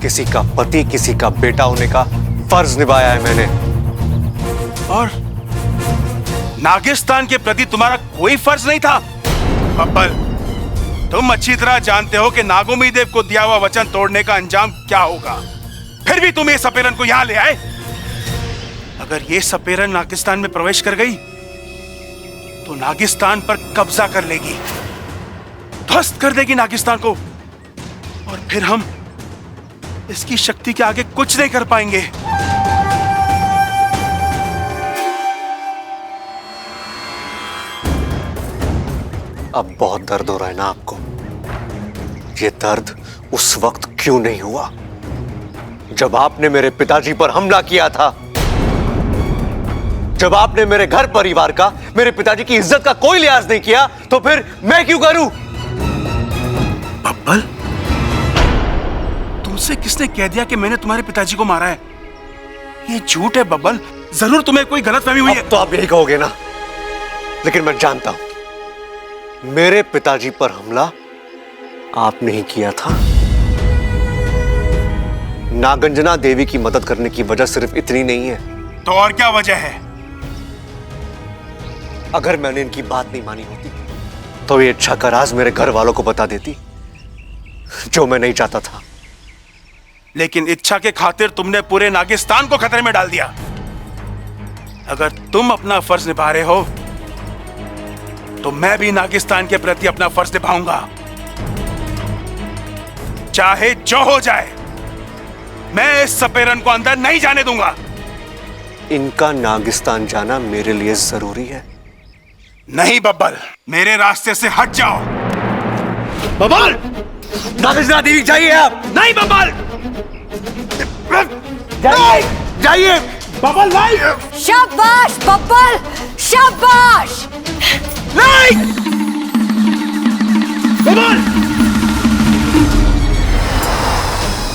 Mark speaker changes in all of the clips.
Speaker 1: किसी का पति, किसी का बेटा होने का फर्ज निभाया है मैंने।
Speaker 2: और नागिस्तान के प्रति तुम्हारा कोई फर्ज नहीं था? बब्बल, तुम अच्छी तरह जानते हो कि नागोमी देव को दिया हुआ वचन तोड़ने का अंजाम क्या होगा। फिर भी तुम ये सपेरन को यहां ले आए। अगर ये सपेरन नागिस्तान में प्रवेश कर गई तो नागिस्तान पर कब्जा कर लेगी, ध्वस्त कर देगी नागिस्तान को, और फिर हम इसकी शक्ति के आगे कुछ नहीं कर पाएंगे।
Speaker 1: अब बहुत दर्द हो रहा है ना आपको? ये दर्द उस वक्त क्यों नहीं हुआ जब आपने मेरे पिताजी पर हमला किया था, जब आपने मेरे घर परिवार का, मेरे पिताजी की इज्जत का कोई लिहाज नहीं किया, तो फिर मैं क्यों करूं?
Speaker 2: बब्बल, तुमसे किसने कह दिया कि मैंने तुम्हारे पिताजी को मारा है? ये झूठ है बब्बल, जरूर तुम्हें कोई गलतफहमी हुई है।
Speaker 1: तो आप यही कहोगे ना, लेकिन मैं जानता हूं मेरे पिताजी पर हमला आपने ही किया था। नागंजना देवी की मदद करने की वजह सिर्फ इतनी नहीं है।
Speaker 2: तो और क्या वजह है?
Speaker 1: अगर मैंने इनकी बात नहीं मानी होती तो ये इच्छा का राज मेरे घर वालों को बता देती, जो मैं नहीं चाहता था।
Speaker 2: लेकिन इच्छा के खातिर तुमने पूरे नागिस्तान को खतरे में डाल दिया। अगर तुम अपना फर्ज निभा रहे हो तो मैं भी नागिस्तान के प्रति अपना फर्ज निभाऊंगा, चाहे जो हो जाए। मैं इस सपेरन को अंदर नहीं जाने दूंगा।
Speaker 1: इनका नागिस्तान जाना मेरे लिए जरूरी है।
Speaker 2: नहीं बब्बल, मेरे रास्ते से हट जाओ।
Speaker 1: बब्बल, नागंजना देवी जाइए आप।
Speaker 2: नहीं बब्बल,
Speaker 1: जाइए
Speaker 2: बब्बल नहीं।
Speaker 3: शाबाश बब्बल, शाबाश।
Speaker 2: नहीं बब्बल,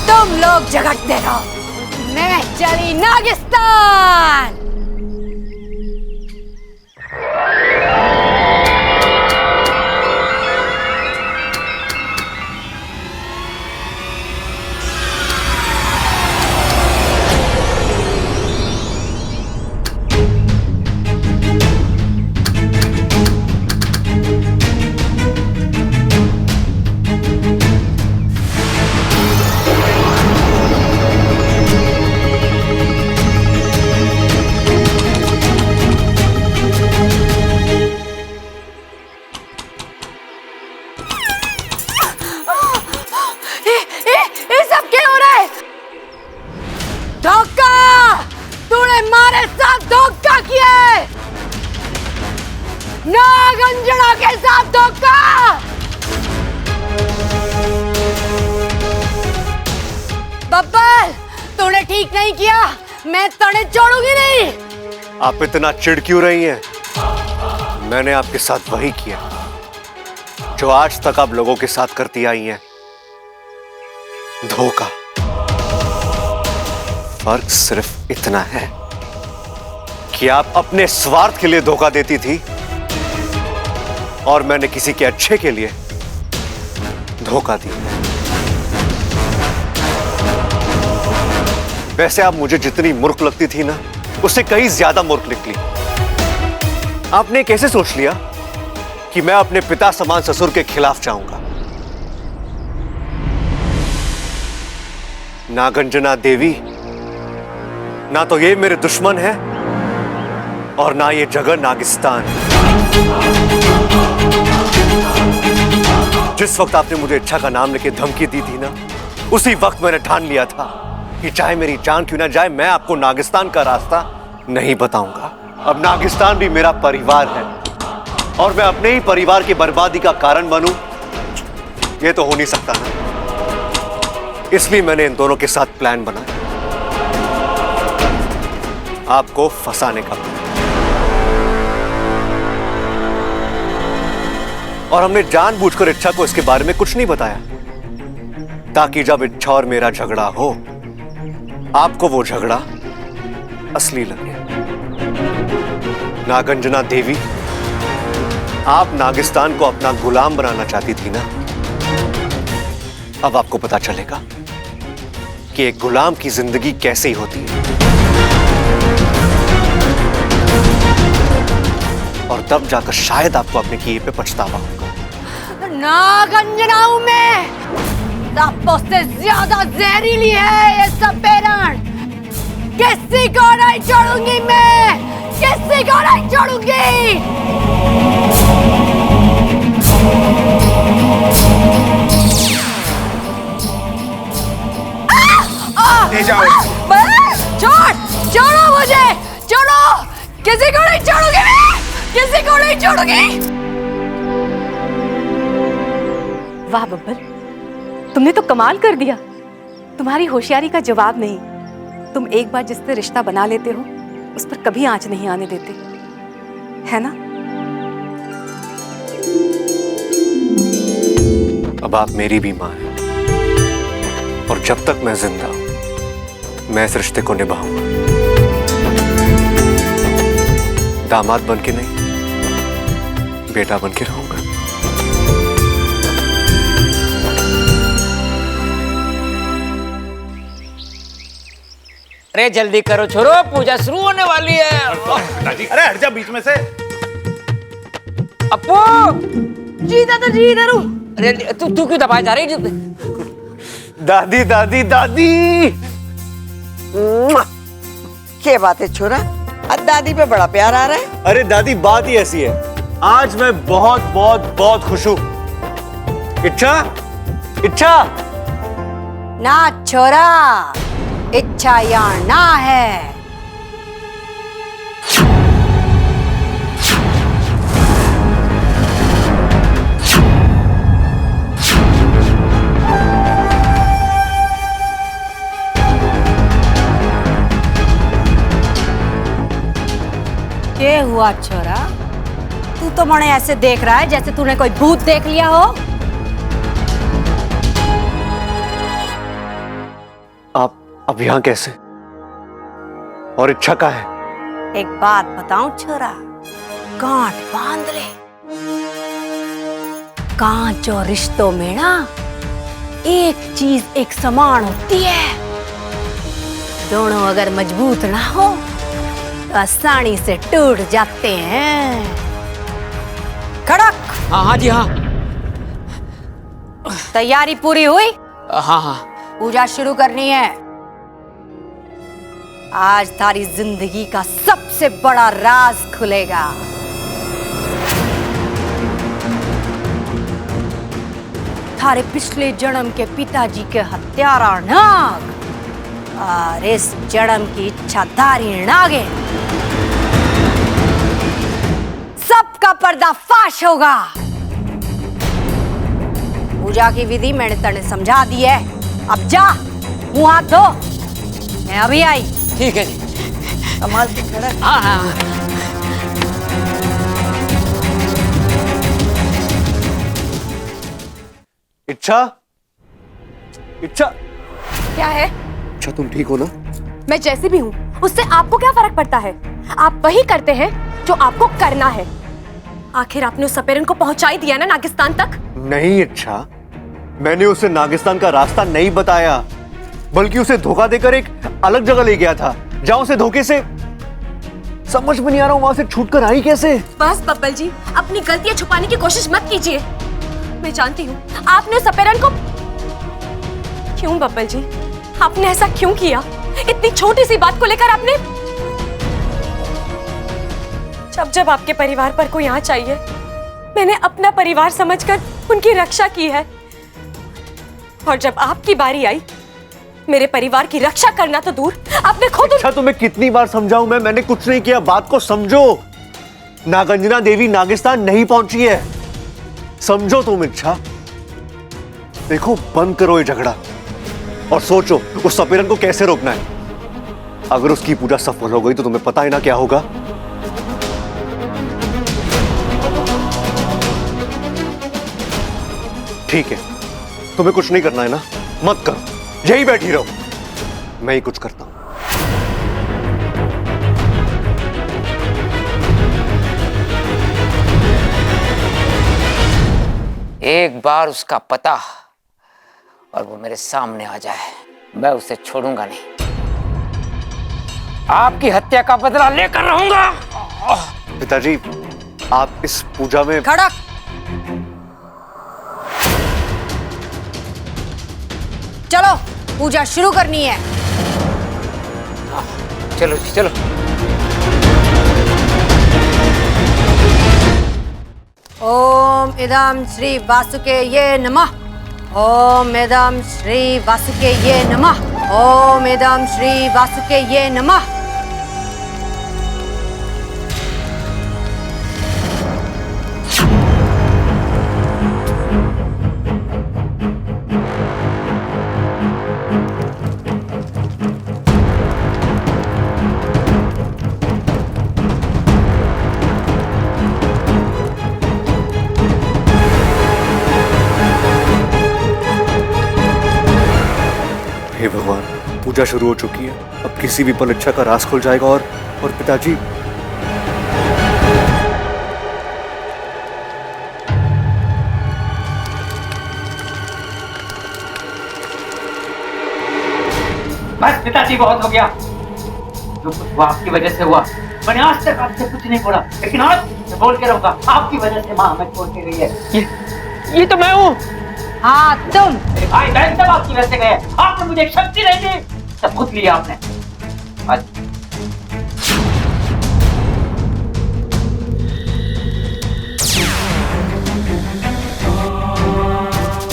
Speaker 3: तुम लोग झगड़ते रहो, मैं चली नागिस्तान। नागंजना के साथ धोखा। बब्बल, तूने ठीक नहीं किया, मैं तने छोड़ूंगी नहीं।
Speaker 1: आप इतना चिढ़ क्यों रही हैं? मैंने आपके साथ वही किया जो आज तक आप लोगों के साथ करती आई हैं, धोखा। फर्क सिर्फ इतना है कि आप अपने स्वार्थ के लिए धोखा देती थी और मैंने किसी के अच्छे के लिए धोखा दिया। वैसे आप मुझे जितनी मूर्ख लगती थी ना, उससे कहीं ज्यादा मूर्ख निकली। आपने कैसे सोच लिया कि मैं अपने पिता समान ससुर के खिलाफ जाऊंगा? नागंजना देवी, ना तो ये मेरे दुश्मन है और ना ये जगह नागिस्तान। जिस वक्त आपने मुझे इच्छा का नाम लेके धमकी दी थी ना, उसी वक्त मैंने ठान लिया था कि चाहे मेरी जान क्यों ना जाए, मैं आपको नागिस्तान का रास्ता नहीं बताऊंगा। अब नागिस्तान भी मेरा परिवार है और मैं अपने ही परिवार की बर्बादी का कारण बनूं, ये तो हो नहीं सकता ना। इसलिए मैंने इन दोनों के साथ प्लान बनाया, आपको फंसाने का। और हमने जानबूझकर इच्छा को इसके बारे में कुछ नहीं बताया, ताकि जब इच्छा और मेरा झगड़ा हो, आपको वो झगड़ा असली लगे। नागंजना देवी, आप नागिस्तान को अपना गुलाम बनाना चाहती थी ना? अब आपको पता चलेगा कि एक गुलाम की जिंदगी कैसी होती है, और तब जाकर शायद आपको अपने किए पे पछतावा होगा।
Speaker 3: नागंजना हूं मैं, सबों से ज्यादा जहरीली है ये सपेरण। किसी को नहीं छोड़ूंगी मैं, किसी को नहीं छोड़ूंगी।
Speaker 2: ले जाओ।
Speaker 3: छोड़, छोड़ो मुझे, छोड़ो। किसी को नहीं छोड़ूंगी मैं, किसी को नहीं छोड़ूंगी।
Speaker 4: वाह बब्बर, तुमने तो कमाल कर दिया। तुम्हारी होशियारी का जवाब नहीं। तुम एक बार जिससे रिश्ता बना लेते हो उस पर कभी आंच नहीं आने देते, है ना?
Speaker 1: अब आप मेरी भी मां हैं, और जब तक मैं जिंदा हूं मैं इस रिश्ते को निभाऊंगा। दामाद बन के नहीं, बेटा बन के रहूंगा।
Speaker 5: अरे जल्दी करो छोरो, पूजा शुरू होने वाली है।
Speaker 2: अरे हट जा बीच में से।
Speaker 5: अपू
Speaker 3: जी दादाजी, इधर हूं।
Speaker 5: अरे तू क्यों दबाए जा रही?
Speaker 1: दादी दादी दादी।
Speaker 6: क्या बात है छोरा, आज दादी पे बड़ा प्यार आ रहा है।
Speaker 1: अरे दादी, बात ही ऐसी है, आज मैं बहुत बहुत बहुत खुश हूं। इच्छा, इच्छा।
Speaker 3: ना छोरा, इच्छा यहाँ ना है। क्या हुआ छोरा? तू तो मने ऐसे देख रहा है जैसे तूने कोई भूत देख लिया हो।
Speaker 1: आप अब यहां कैसे? और इच्छा का है?
Speaker 3: एक बात बताऊं छोरा, गांठ बांध ले। कांच और रिश्तों में ना एक चीज एक समान होती है। दोनों अगर मजबूत ना हो तो आसानी से टूट जाते हैं। खड़क।
Speaker 5: हाँ हाँ जी हाँ।
Speaker 3: तैयारी पूरी हुई?
Speaker 5: हाँ हाँ।
Speaker 3: पूजा शुरू करनी है। आज थारी जिंदगी का सबसे बड़ा राज खुलेगा। थारे पिछले जन्म के पिताजी के हत्यारा नाग और इस जन्म की इच्छाधारी नागिन, सबका पर्दाफाश होगा। पूजा की विधि मैंने तने समझा दी है, अब जा मुंह हाथ धो। मैं अभी आई।
Speaker 5: ठीक है जी।
Speaker 6: कमाल से खड़ा।
Speaker 5: हाँ हाँ।
Speaker 1: इच्छा, इच्छा।
Speaker 4: क्या है?
Speaker 1: अच्छा, तुम ठीक हो ना?
Speaker 4: मैं जैसी भी हूँ उससे आपको क्या फर्क पड़ता है? आप वही करते हैं जो आपको करना है। आखिर आपने उस सपेरन को पहुंचा ही दिया ना नागिस्तान तक।
Speaker 1: नहीं इच्छा, मैंने उसे नागिस्तान का रास्ता नहीं बताया, बल्कि उसे धोखा देकर एक अलग जगह ले गया था, जहां उसे धोखे से समझ में नहीं आ रहा हूं वहां से छूटकर आई कैसे।
Speaker 4: बस बब्बल जी, अपनी गलतियां छुपाने की कोशिश मत कीजिए। मैं जानती हूँ आपने उस सपेरन को क्यों। बब्बल जी, आपने ऐसा क्यों किया? इतनी छोटी सी बात को लेकर आपने। जब जब आपके परिवार पर कोई आँच आई है, मैंने अपना परिवार समझकर उनकी रक्षा की है, और जब आपकी बारी आई मेरे परिवार की रक्षा करना तो दूर, आपने खुद।
Speaker 1: अच्छा, तुम्हें कितनी बार समझाऊं मैंने कुछ नहीं किया, बात को समझो। नागंजना देवी नागिस्तान नहीं पहुंची है, समझो तुम। इच्छा देखो, बंद करो ये झगड़ा और सोचो उस सपेरन को कैसे रोकना है। अगर उसकी पूजा सफल हो गई तो तुम्हें पता है ना क्या होगा। ठीक है, तुम्हें कुछ नहीं करना है ना, मत करो, यही बैठी रहो, मैं ही कुछ करता हूं।
Speaker 5: एक बार उसका पता और वो मेरे सामने आ जाए, मैं उसे छोड़ूंगा नहीं। आपकी हत्या का बदला लेकर रहूंगा।
Speaker 1: पिताजी, आप इस पूजा में
Speaker 3: खड़क। चलो पूजा शुरू करनी है।
Speaker 5: चलो जी चलो।
Speaker 3: ओम इदं श्री वासुकेये नमः। ओम इदं श्री वासुकेये नमः। ओम इदं श्री वासुकेये नमः।
Speaker 1: हे भगवान, पूजा शुरू हो चुकी है। अब किसी भी पल इच्छा का राज खुल जाएगा और पिताजी।
Speaker 7: बस पिताजी, बहुत हो गया। जो कुछ हुआ आपकी वजह से हुआ। मैंने आज तक आपसे कुछ नहीं बोला, लेकिन आज मैं बोल के रहूंगा। आपकी वजह से माँ हमें छोड़ के गई है।
Speaker 5: ये तो मैं हूँ।
Speaker 3: हाँ तुम।
Speaker 7: मेरे भाई बहन सब आपकी वजह से गए। आपने मुझे एक शक्ति नहीं दी, सब खुद लिया आपने। आज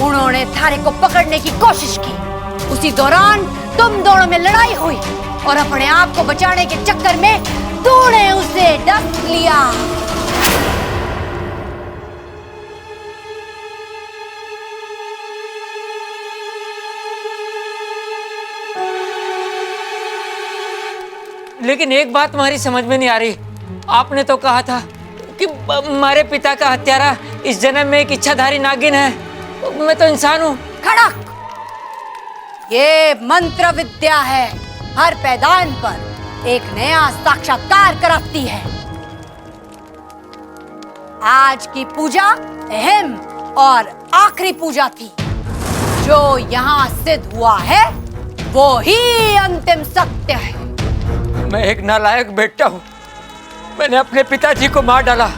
Speaker 3: उन्होंने थारे को पकड़ने की कोशिश की। उसी दौरान तुम दोनों में लड़ाई हुई और अपने आप को बचाने के चक्कर में तूने उसे डस लिया।
Speaker 5: लेकिन एक बात तुम्हारी समझ में नहीं आ रही। आपने तो कहा था कि हमारे पिता का हत्यारा इस जन्म में एक इच्छाधारी नागिन है। मैं तो इंसान हूँ।
Speaker 3: खड़क। ये मंत्र विद्या है। हर पैदान पर एक नया साक्षात्कार कराती है। आज की पूजा अहम और आखिरी पूजा थी। जो यहाँ सिद्ध हुआ है वो ही अंतिम सत्य है।
Speaker 5: मैं एक नालायक बेटा हूँ। मैंने अपने पिताजी को मार डाला।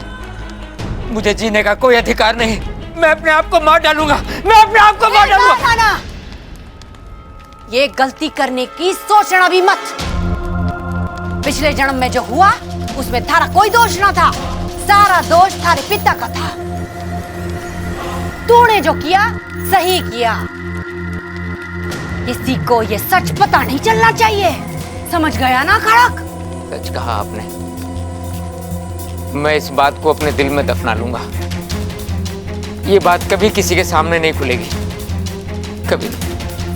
Speaker 5: मुझे जीने का कोई अधिकार नहीं। मैं अपने आप को मार डालूंगा। मैं अपने आप को मार डालूंगा।
Speaker 3: ना। ये गलती करने की सोचना भी मत। पिछले जन्म में जो हुआ उसमें थारा कोई दोष ना था। सारा दोष थारे पिता का था। तूने जो किया सही किया। किसी को ये सच पता नहीं चलना चाहिए। समझ गया ना खड़क?
Speaker 5: सच कहा आपने। मैं इस बात को अपने दिल में दफना लूंगा। ये बात कभी किसी के सामने नहीं खुलेगी, कभी।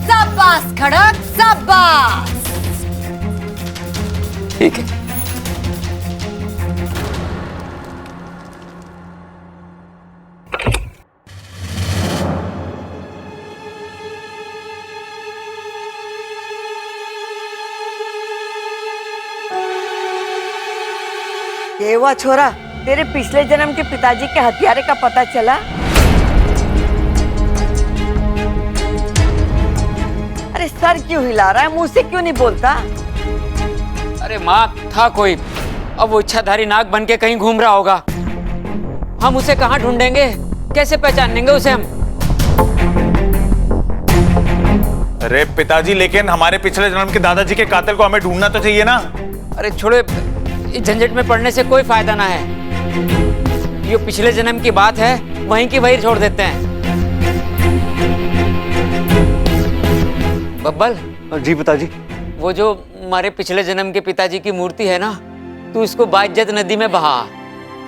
Speaker 3: शाबाश खड़क, शाबाश।
Speaker 5: ठीक है।
Speaker 6: ये हुआ छोरा, तेरे पिछले जन्म के पिताजी के हत्यारे का पता चला? अरे सर क्यों हिला रहा है? मुंह से क्यों नहीं बोलता?
Speaker 5: अरे माँ, था कोई। अब वो इच्छाधारी नाग बन के कहीं घूम रहा होगा। हम उसे कहाँ ढूंढेंगे? कैसे पहचानेंगे उसे हम?
Speaker 8: अरे पिताजी, लेकिन हमारे पिछले जन्म के दादाजी के कातिल को हमें ढूंढना तो चाहिए ना।
Speaker 5: अरे छोड़े, इस झंझट में पड़ने से कोई फायदा ना है। ये पिछले जन्म की बात है, वहीं की वहीं छोड़ देते हैं। बब्बल।
Speaker 1: जी पिताजी।
Speaker 5: वो जो हमारे पिछले जन्म के पिताजी की मूर्ति है ना, तू इसको बाइज्जत नदी में बहा।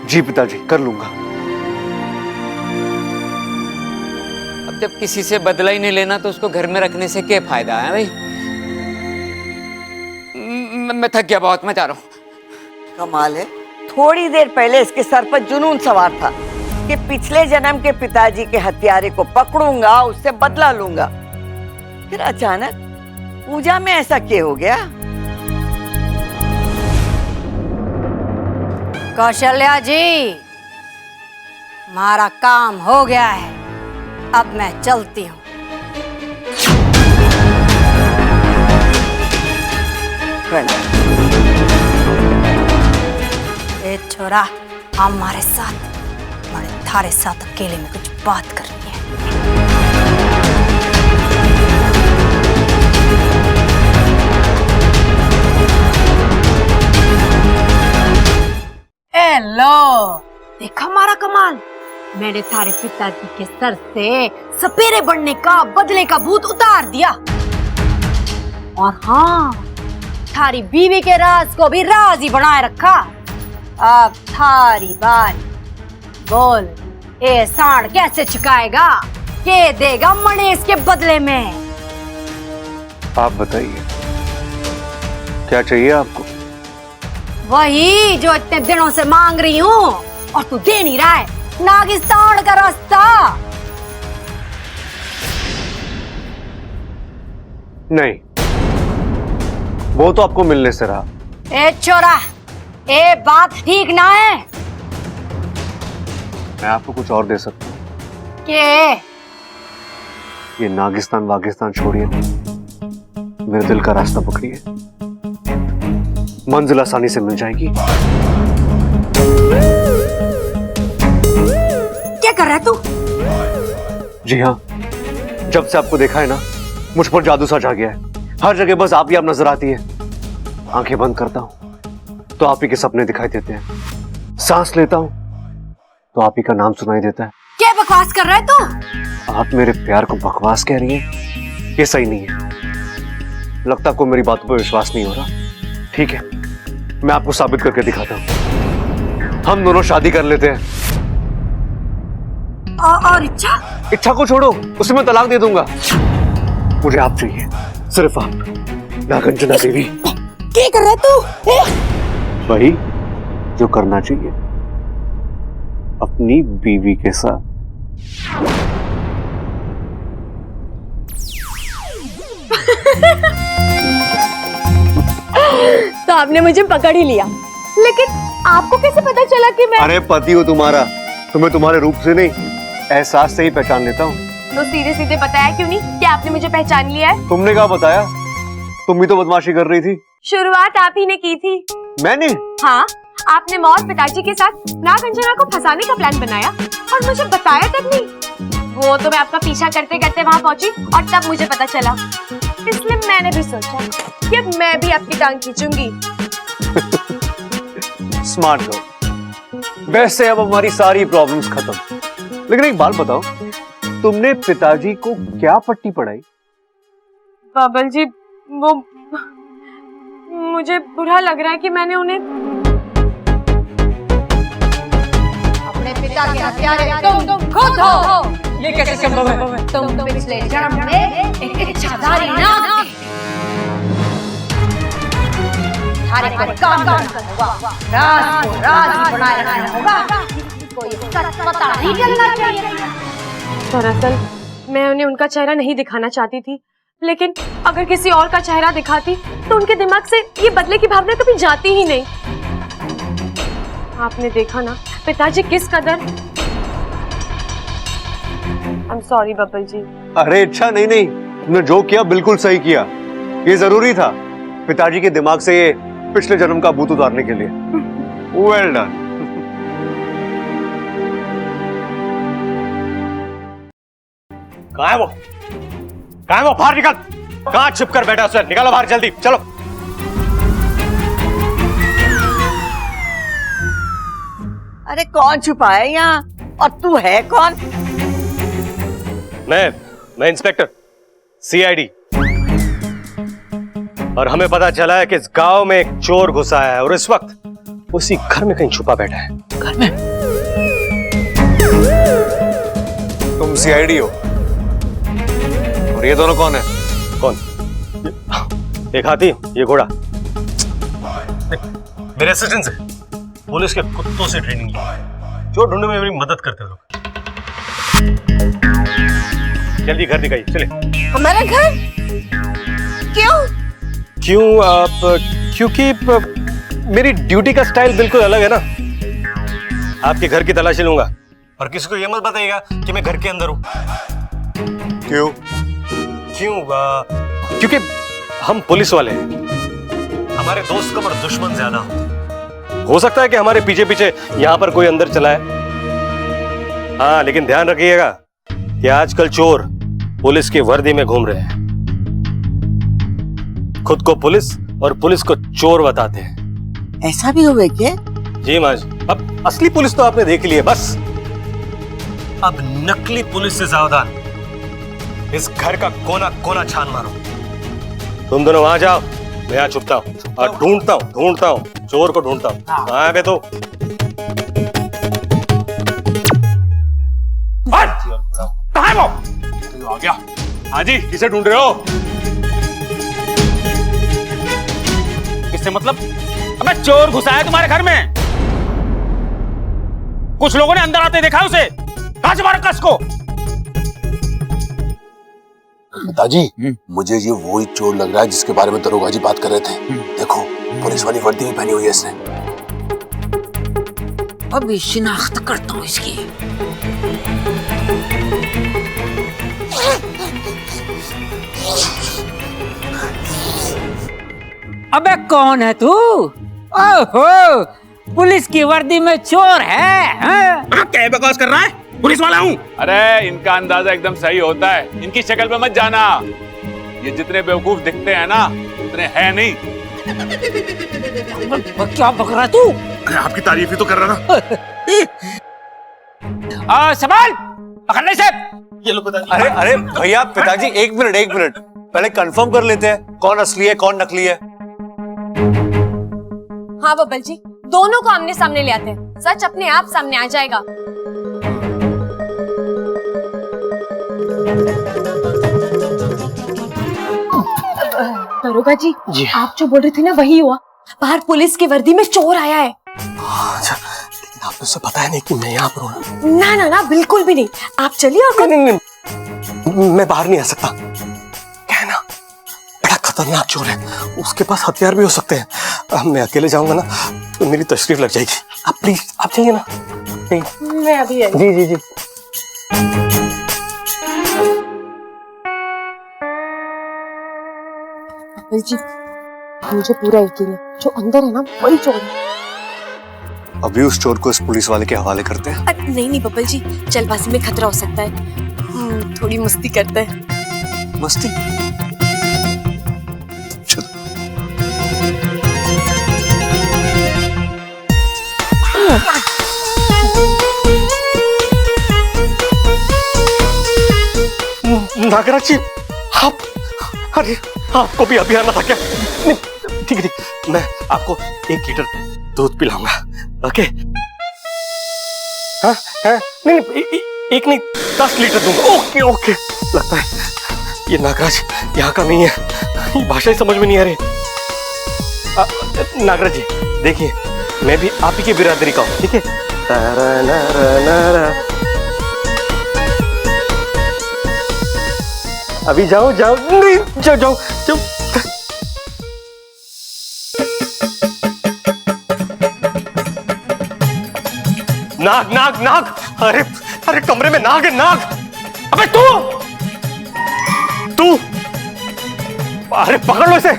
Speaker 1: जी पिताजी, कर लूंगा।
Speaker 5: अब जब किसी से बदला ही नहीं लेना तो उसको घर में रखने से क्या फायदा है भाई? मैं थक गया बहुत, मैं जा रहा हूँ।
Speaker 6: कमाल है, थोड़ी देर पहले इसके सर पर जुनून सवार था कि पिछले जन्म के पिताजी के हत्यारे को पकड़ूंगा, उससे बदला लूंगा। फिर अचानक पूजा में ऐसा क्या हो गया?
Speaker 3: कौशल्या जी, हमारा काम हो गया है। अब मैं चलती हूँ। छोरा हमारे साथ, बड़े थारे साथ अकेले में कुछ बात करनी है। हेलो, देखा हमारा कमाल। मैंने थारे पिताजी के सर से सपेरे बनने का बदले का भूत उतार दिया। और हाँ, थारी बीवी के राज को भी राज ही बनाए रखा। अब थारी बारी, बोल ये सांड कैसे चुकाएगा, के देगा मणेश के बदले में?
Speaker 1: आप बताइए, क्या चाहिए आपको?
Speaker 3: वही जो इतने दिनों से मांग रही हूँ और तू दे नहीं रहा है, नागिस्तान का रास्ता।
Speaker 1: नहीं, वो तो आपको मिलने से रहा।
Speaker 3: ए छोरा, ये बात ठीक ना है।
Speaker 1: मैं आपको कुछ और दे सकता हूँ।
Speaker 3: के
Speaker 1: ये नागिस्तान वागिस्तान छोड़िए, मेरे दिल का रास्ता पकड़िए, मंजिल आसानी से मिल जाएगी।
Speaker 3: क्या कर रहा है तू?
Speaker 1: जी हाँ, जब से आपको देखा है ना, मुझ पर जादू सा जा गया है। हर जगह बस आप ही आप नजर आती है। आंखें बंद करता हूं तो आप ही के सपने दिखाई देते हैं, सांस लेता हूं तो आप ही का नाम सुनाई देता है।
Speaker 3: क्या बकवास कर रहा है तू?
Speaker 1: आप मेरे प्यार को बकवास कह रही हैं? ये सही नहीं है। लगता आपको मेरी बातों पर विश्वास नहीं हो रहा। ठीक है, मैं आपको साबित करके दिखाता हूं। हम दोनों शादी कर लेते हैं।
Speaker 3: और
Speaker 1: इच्छा को छोड़ो, उसे मैं तलाक दे दूंगा। मुझे आप चाहिए, सिर्फ आप, नागंजना देवी।
Speaker 3: क्या कर रहा है तू?
Speaker 1: वही जो करना चाहिए अपनी बीवी के साथ।
Speaker 4: तो आपने मुझे पकड़ ही लिया, लेकिन आपको कैसे पता चला कि मैं?
Speaker 1: अरे पति हो तुम्हारा, तुम्हें तुम्हारे रूप से नहीं, एहसास से ही पहचान लेता हूँ।
Speaker 4: तो सीधे सीधे बताया क्यों नहीं कि आपने मुझे पहचान लिया है?
Speaker 1: तुमने क्या बताया? तुम भी तो बदमाशी कर रही थी।
Speaker 4: शुरुआत आप ही ने की थी।
Speaker 1: मैंने?
Speaker 4: हाँ, आपने मौत पिताजी के साथ नागंजना को फंसाने का प्लान बनाया और मुझे बताया तक नहीं। वो तो मैं आपका पीछा करते करते वहाँ पहुँची और तब मुझे पता चला। इसलिए मैंने भी सोचा कि अब मैं भी आपकी टांग खींचूंगी।
Speaker 1: Smart girl. वैसे अब हमारी सारी प्रॉब्लम्स खत्म। लेकिन एक बात बताओ, तुमने पिताजी को क्या पट्टी पढ़ाई?
Speaker 4: बाबल जी, वो मुझे बुरा लग रहा है कि मैंने उन्हें
Speaker 3: अपने पिता के हत्यारे तुम खुद हो।
Speaker 5: ये कैसे संभव है?
Speaker 3: तुम पिछले जन्म में एक इच्छाधारी नाग थे। थारे पर काम करना होगा, राज को राज ही बनाए रखना होगा। कोई सच पता नहीं चलना चाहिए।
Speaker 4: दरअसल मैं उन्हें उनका चेहरा नहीं दिखाना चाहती थी, लेकिन अगर किसी और का चेहरा दिखाती तो उनके दिमाग से ये बदले की भावना कभी जाती ही नहीं। आपने देखा ना पिताजी किस कदर। आई एम सॉरी बब्बल जी।
Speaker 1: अरे अच्छा, नहीं, तुमने जो किया बिल्कुल सही किया। ये जरूरी था, पिताजी के दिमाग से ये पिछले जन्म का भूत उतारने के लिए। Well done. कहाँ है वो? कहाँ है वो? बाहर निकल। कहाँ छिप कर बैठा उसे? निकालो बाहर जल्दी, चलो।
Speaker 6: अरे कौन छुपा है यहाँ? और तू है कौन?
Speaker 1: मैं इंस्पेक्टर सीआईडी। और हमें पता चला है कि इस गांव में एक चोर घुसा है और इस वक्त उसी घर में कहीं छुपा बैठा है। घर में? तुम सीआईडी हो और ये दोनों कौन है? कौन? एक हाथी, ये घोड़ा। मेरे असिस्टेंट है, पुलिस के कुत्तों से ट्रेनिंग ली है, जो ढूंढने में मेरी मदद करते लोग। जल्दी घर दिखाइए, चले।
Speaker 6: हमारा घर? क्यों?
Speaker 1: क्योंकि मेरी ड्यूटी का स्टाइल बिल्कुल अलग है ना। आपके घर की तलाशी लूंगा और किसी को ये मत बताइएगा कि मैं घर के अंदर हूं। क्यों? क्योंकि हम पुलिस वाले हैं, हमारे दोस्त कम और दुश्मन ज्यादा होते हैं।
Speaker 9: हो सकता है कि हमारे पीछे पीछे यहाँ पर कोई अंदर चला है। हाँ, लेकिन ध्यान रखिएगा कि आजकल चोर पुलिस की वर्दी में घूम रहे हैं, खुद को पुलिस और पुलिस को चोर बताते हैं।
Speaker 6: ऐसा भी हुए क्या?
Speaker 9: जी माँ जी, अब असली पुलिस तो आपने देख ली है, बस अब नकली पुलिस से सावधान। इस घर का कोना कोना छान मारो। तुम दोनों वहां जाओ, मैं यहाँ छुपता हूँ और ढूंढता हूँ चोर को ढूंढता हूँ। हाँ बे तो
Speaker 8: कहाँ है वो? आ गया। हाँ जी, किसे ढूंढ रहे हो? किससे मतलब?
Speaker 5: अबे चोर घुसा है तुम्हारे घर में। कुछ लोगों ने अंदर आते देखा उसे। कहां से मारा कस को?
Speaker 10: पिताजी, मुझे ये वही चोर लग रहा है जिसके बारे में दरोगा जी बात कर रहे थे। देखो, पुलिस वाली वर्दी भी पहनी हुई है इसने।
Speaker 6: अभी शिनाख्त करता हूँ इसकी।
Speaker 5: अबे कौन है तू? ओहो, पुलिस की वर्दी में चोर है?
Speaker 2: क्या बकवास कर रहा है? पुलिस वाला हूँ।
Speaker 8: अरे इनका अंदाजा एकदम सही होता है, इनकी शक्ल पे मत जाना। ये जितने बेवकूफ दिखते हैं ना, उतने हैं नहीं।
Speaker 5: क्या बक रहा तू?
Speaker 2: अरे आपकी तारीफ ही तो कर रहा था।
Speaker 5: संभाल, पकड़ने से।
Speaker 1: ये लो पिताजी। अरे अरे भैया, पिताजी एक मिनट पहले कंफर्म कर लेते हैं कौन असली है कौन नकली है।
Speaker 4: हाँ बब्बल जी, दोनों को आमने सामने ले आते हैं, सच अपने आप सामने आ जाएगा। दरोगा जी, आप जो बोल रहे थे ना वही हुआ। बाहर पुलिस की वर्दी में चोर आया है।
Speaker 9: अच्छा, लेकिन आपने उसे बताया नहीं कि मैं यहाँ पर हूँ?
Speaker 4: ना ना ना, बिल्कुल भी नहीं। आप चलिए और
Speaker 9: नहीं, मैं बाहर नहीं आ सकता। क्या है ना, बड़ा खतरनाक चोर है, उसके पास हथियार भी हो सकते हैं। मैं अकेले जाऊंगा ना तो मेरी तशरीफ लग जाएगी। आप प्लीज आप जाइए ना।
Speaker 4: मैं अभी आई।
Speaker 9: जी जी जी।
Speaker 4: बब्बल जी, मुझे पूरा यकीन है जो अंदर है ना वही चोर है।
Speaker 1: अभी उस चोर को इस पुलिस वाले के हवाले करते हैं।
Speaker 4: नहीं बब्बल जी, जल्दबाजी में खतरा हो सकता है। थोड़ी मस्ती करते हैं।
Speaker 1: मस्ती?
Speaker 9: नागराज जी, आप, अरे आपको भी अभी आना था क्या? ठीक है, मैं आपको 1 लीटर दूध पिलाऊंगा। ओके? हाँ हाँ, नहीं एक नहीं 10 लीटर दूंगा। Okay okay. लगता है ये नागराज यहाँ का नहीं है, ये भाषा ही समझ में नहीं आ रही। नागराज जी देखिए, मैं भी आप ही की बिरादरी का हूँ, ठीक है? अभी जाओ जाओ, नहीं जाओ जाओ जाओ। नाग नाग नाग, अरे अरे कमरे में नाग है, नाग। अबे तू अरे पकड़ लो इसे।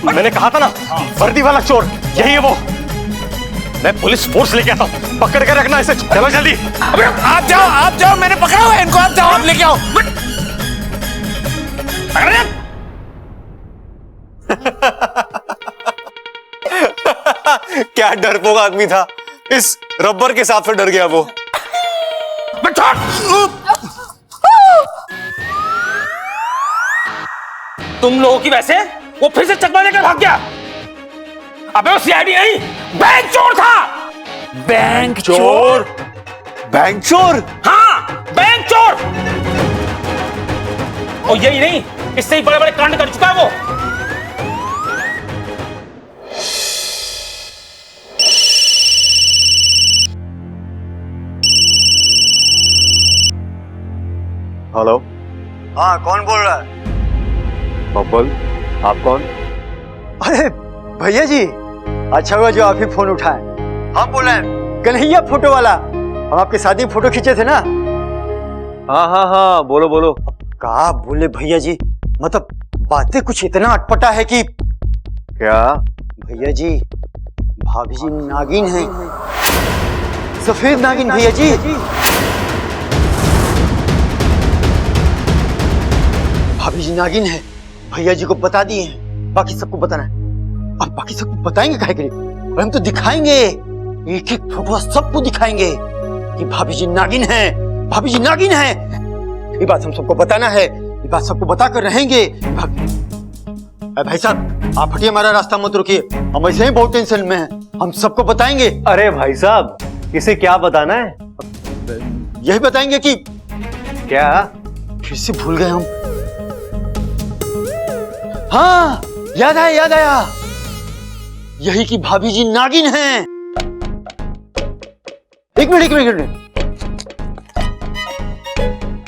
Speaker 9: मैंने कहा था ना, वर्दी वाला चोर यही है वो। मैं पुलिस फोर्स लेके आता हूँ, पकड़ के रखना इसे। चलो जल्दी।
Speaker 8: अबे आप जाओ, मैंने पकड़ा हुआ है इनको। आप जाओ, आप लेके आओ।
Speaker 1: क्या डरपोक आदमी था, इस रबर के साथ डर गया वो।
Speaker 5: तुम लोगों की वैसे वो फिर से चकमा लेकर भाग गया। अबे वो सीआईडी नहीं, बैंक चोर था। बैंक चोर?
Speaker 1: बैंक चोर?
Speaker 5: हाँ, बैंक चोर। और यही नहीं, इससे ही बड़े बड़े कांड कर चुका है वो।
Speaker 1: हेलो। हाँ, कौन बोल रहा है? बब्बल, आप कौन?
Speaker 11: अरे भैया जी, अच्छा हुआ जो आप ही फोन उठाए।
Speaker 1: हाँ बोल रहे हैं।
Speaker 11: कन्हैया फोटो वाला, हम आपकी शादी फोटो खींचे थे ना।
Speaker 1: हाँ, बोलो बोलो।
Speaker 11: कहा बोले भैया जी, मतलब बातें कुछ इतना अटपटा है कि
Speaker 1: क्या?
Speaker 11: भैया जी, भाभी जी नागिन है, सफेद नागिन भैया जी। भाभी जी नागिन है, भैया जी को बता दिए हैं, बाकी सबको बताना है। अब बाकी सबको बताएंगे काहे के लिए? और हम तो दिखाएंगे, एक एक फोटो सबको दिखाएंगे कि भाभी जी नागिन है, भाभी जी नागिन है। ये बात हम सबको बताना है, ये बात सबको बताकर रहेंगे। भाई साहब आप हटिए, हमारा रास्ता मत रोकिए, हम ऐसे ही बहुत टेंशन में हैं, हम सबको बताएंगे।
Speaker 1: अरे भाई साहब इसे क्या बताना है?
Speaker 11: यही बताएंगे कि
Speaker 1: क्या?
Speaker 11: फिर से भूल गए हम। हाँ याद आया, याद आया, यही कि भाभी जी नागिन हैं। एक मिनट, एक मिनट, एक मिनट,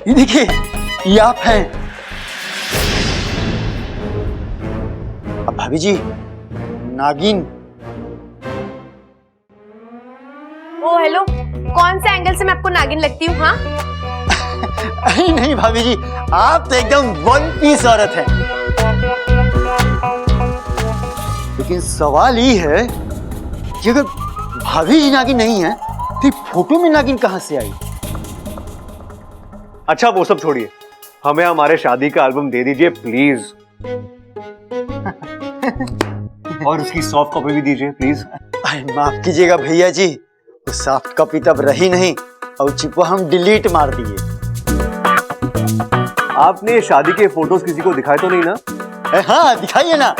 Speaker 11: ये देखिए, ये आप हैं। अब भाभी जी नागिन।
Speaker 4: ओ हेलो, कौन से एंगल से मैं आपको नागिन लगती हूँ? हाँ
Speaker 11: नहीं भाभी जी, आप तो एकदम वन पीस औरत हैं। लेकिन सवाल ये है कि अगर भाभी जी नागिन नहीं है तो फोटो में नागिन कहां से आई?
Speaker 1: अच्छा वो सब छोड़िए, हमें हमारे शादी का एल्बम दे दीजिए प्लीज। और उसकी सॉफ्ट कॉपी भी दीजिए प्लीज।
Speaker 11: माफ कीजिएगा भैया जी, वो सॉफ्ट कॉपी तब रही नहीं और चिपको हम डिलीट मार दिए।
Speaker 1: आपने शादी के फोटोज किसी को दिखाए तो नहीं ना?
Speaker 11: हाँ दिखाइए ना,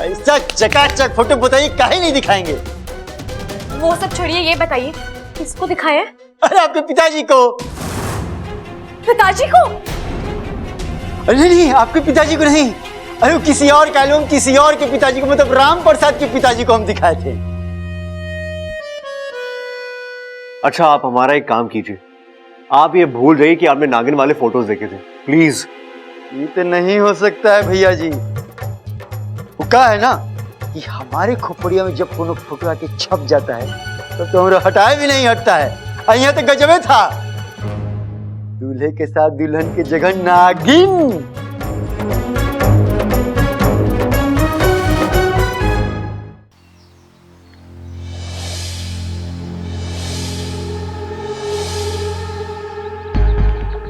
Speaker 11: ऐसा चकाचक फोटो बताइए, काहे नहीं दिखाएंगे?
Speaker 4: वो सब छोड़िए, ये बताइए किसको दिखाया?
Speaker 11: अरे आपके पिताजी को।
Speaker 4: पिताजी को?
Speaker 11: अरे नहीं, आपके पिताजी को नहीं, अरे वो किसी और का एल्बम, किसी और के पिताजी को, मतलब राम प्रसाद के पिताजी को हम दिखाए थे।
Speaker 1: अच्छा आप हमारा एक काम कीजिए, आप ये भूल जाइए कि आपने नागिन वाले फोटोज देखे थे प्लीज।
Speaker 11: ये तो नहीं हो सकता है भैया जी, वो कहा है ना कि हमारे खोपड़िया में जब कोनो फोटो आके छप जाता है तो हमारा हटाए भी नहीं हटता है। यहाँ तो गजबे था, दूल्हे के साथ दुल्हन की जगह नागिन।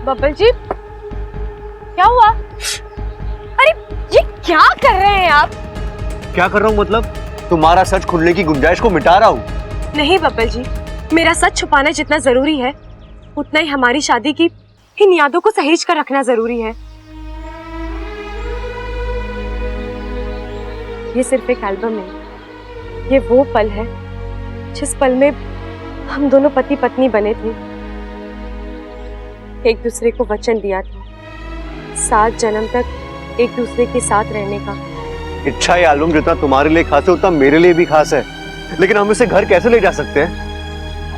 Speaker 4: बब्बल जी क्या हुआ? अरे ये क्या कर रहे हैं आप?
Speaker 1: क्या कर रहा हूँ मतलब? तुम्हारा सच खुलने की गुंजाइश को मिटा रहा हूँ।
Speaker 4: नहीं बब्बल जी, मेरा सच छुपाना जितना जरूरी है उतना ही हमारी शादी की इन यादों को सहेज कर रखना जरूरी है। ये सिर्फ एक एल्बम नहीं, ये वो पल है जिस पल में हम दोनों पति पत्नी बने थे, एक दूसरे को वचन दिया था 7 जन्म तक एक दूसरे के साथ रहने का।
Speaker 1: इच्छा ये एल्बम जितना तुम्हारे लिए खास है उतना मेरे लिए भी खास है, लेकिन हम इसे घर कैसे ले जा सकते हैं?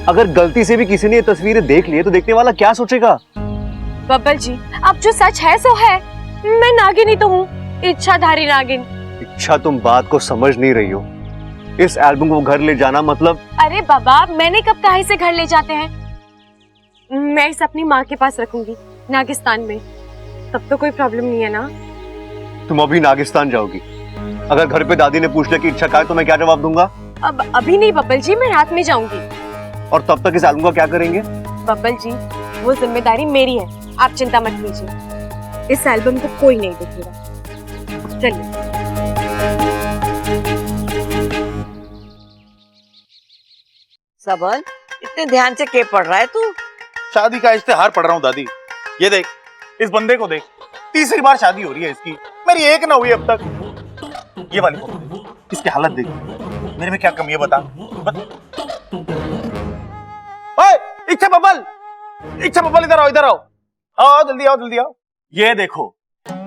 Speaker 1: अगर गलती से भी किसी ने ये तस्वीरें देख ली तो देखने वाला क्या सोचेगा?
Speaker 4: बब्बल जी अब जो सच है सो है, मैं नागिन ही तो हूँ, इच्छाधारी नागिन।
Speaker 1: इच्छा तुम बात को समझ नहीं रही हो, इस एल्बम को घर ले जाना मतलब।
Speaker 4: अरे बाबा मैंने कब कहा इसे घर ले जाते हैं? मैं इसे अपनी माँ के पास रखूंगी नागिस्तान में, तब तो कोई प्रॉब्लम नहीं है ना?
Speaker 1: तुम अभी नागिस्तान जाओगी? अगर घर पे दादी ने पूछ लिया कि इच्छा का है तो मैं क्या जवाब दूंगा?
Speaker 4: अब अभी नहीं बब्बल जी, मैं रात में जाऊंगी।
Speaker 1: और तब तक इस एल्बम का क्या करेंगे?
Speaker 4: बब्बल जी वो जिम्मेदारी मेरी है, आप चिंता मत कीजिए, इस एल्बम को कोई नहीं देखेगा। चलिए।
Speaker 6: सबल इतने ध्यान से क्या पढ़ रहा है तू?
Speaker 2: शादी का इश्तेहार पढ़ रहा हूँ दादी। ये देख, इस बंदे को देख, तीसरी बार शादी हो रही है इसकी, मेरी एक ना हुई अब तक। ये वाली फोटो देख, इसकी हालत देख, मेरे में क्या कमी है बता। ओए इच्छा बबल, इच्छा बबल इधर आओ, इधर आओ, आओ जल्दी आओ, जल्दी आओ। ये देखो,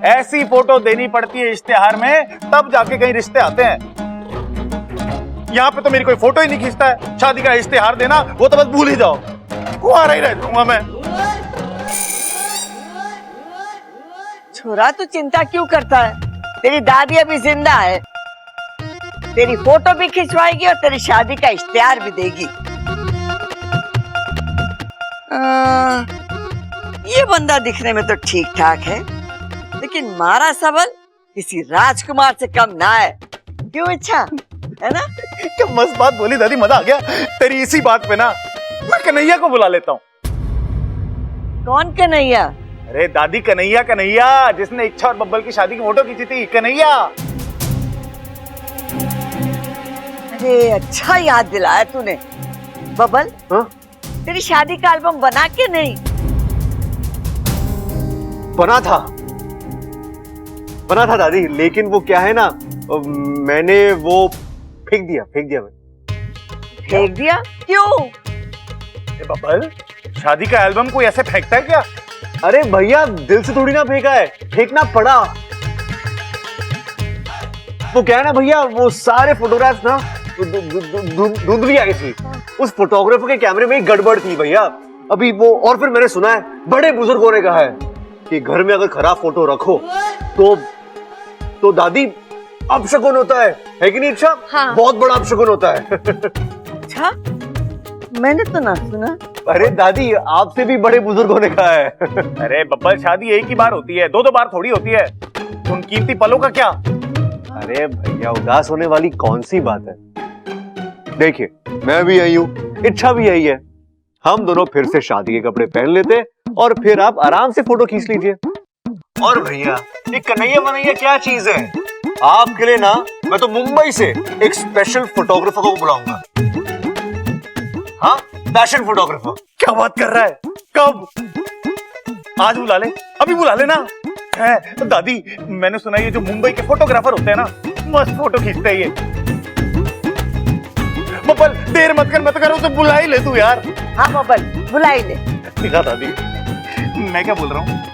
Speaker 2: ऐसी फोटो देनी पड़ती है इश्तेहार में, तब जाके कहीं रिश्ते आते हैं। यहाँ पे तो मेरी कोई फोटो ही नहीं खींचता है, शादी का इश्तेहार देना वो तो बस भूल ही जाओ, कुंवारा ही रह जाऊंगा मैं।
Speaker 6: छोरा तू चिंता क्यों करता है? तेरी दादी अभी जिंदा है, तेरी फोटो भी खिंचवाएगी और तेरी शादी का इश्तेहार भी देगी। ये बंदा दिखने में तो ठीक ठाक है, लेकिन मारा सबल किसी राजकुमार से कम ना है। क्यों इच्छा है ना?
Speaker 12: क्या मस्त बात बोली दादी, मजा आ गया तेरी इसी बात पे ना। मैं कन्हैया को बुला लेता हूँ।
Speaker 6: कौन कन्हैया?
Speaker 12: अरे दादी कन्हैया, कन्हैया जिसने इच्छा और बब्बल की शादी की फोटो खींची थी, कन्हैया।
Speaker 6: अरे अच्छा याद दिलाया तूने। बब्बल, तेरी शादी का एल्बम बना के नहीं?
Speaker 1: बना था दादी, लेकिन वो क्या है ना, मैंने वो फेंक दिया
Speaker 6: फेंक दिया? क्यों?
Speaker 12: बब्बल, शादी का एल्बम कोई ऐसे फेंकता है क्या?
Speaker 1: अरे भैया, दिल से थोड़ी ना फेंका है, फेंकना पड़ा। वो क्या है ना भैया, वो सारे फोटोग्राफ्स ना धुंधली आई थी। उस फोटोग्राफर के कैमरे में ही गड़बड़ थी भैया अभी वो। और फिर मैंने सुना है, बड़े बुजुर्गों ने कहा है कि घर में अगर खराब फोटो रखो तो दादी अपशकुन होता है कि नहीं? अच्छा, हाँ। बहुत बड़ा अपशकुन होता है।
Speaker 6: अच्छा, मैंने तो ना सुना।
Speaker 1: अरे दादी, आपसे भी बड़े बुजुर्गों ने कहा है।
Speaker 12: अरे बब्बल, शादी एक ही बार होती है, दो बार थोड़ी होती है। उन कीमती पलों का क्या?
Speaker 1: अरे भैया, उदास होने वाली कौन सी बात है? देखिए, मैं भी यही हूँ, इच्छा भी यही है। हम दोनों फिर से शादी के कपड़े पहन लेते और फिर आप आराम से फोटो खींच लीजिए। और भैया, ये कन्हैया बनैया क्या चीज है? आपके लिए ना मैं तो मुंबई से एक स्पेशल फोटोग्राफर को बुलाऊंगा। हाँ, फैशन फोटोग्राफर।
Speaker 12: क्या बात कर रहा है? कब? आज बुला ले, अभी बुला लेना। है दादी, मैंने सुना ये जो मुंबई के फोटोग्राफर होते हैं ना, मस्त फोटो खींचते हैं ये। बब्बल, देर मत कर, उसे बुला ही ले तू यार।
Speaker 6: हाँ बब्बल, बुला ही ले।
Speaker 12: दिखा दादी, मैं क्या बोल रहा हूँ।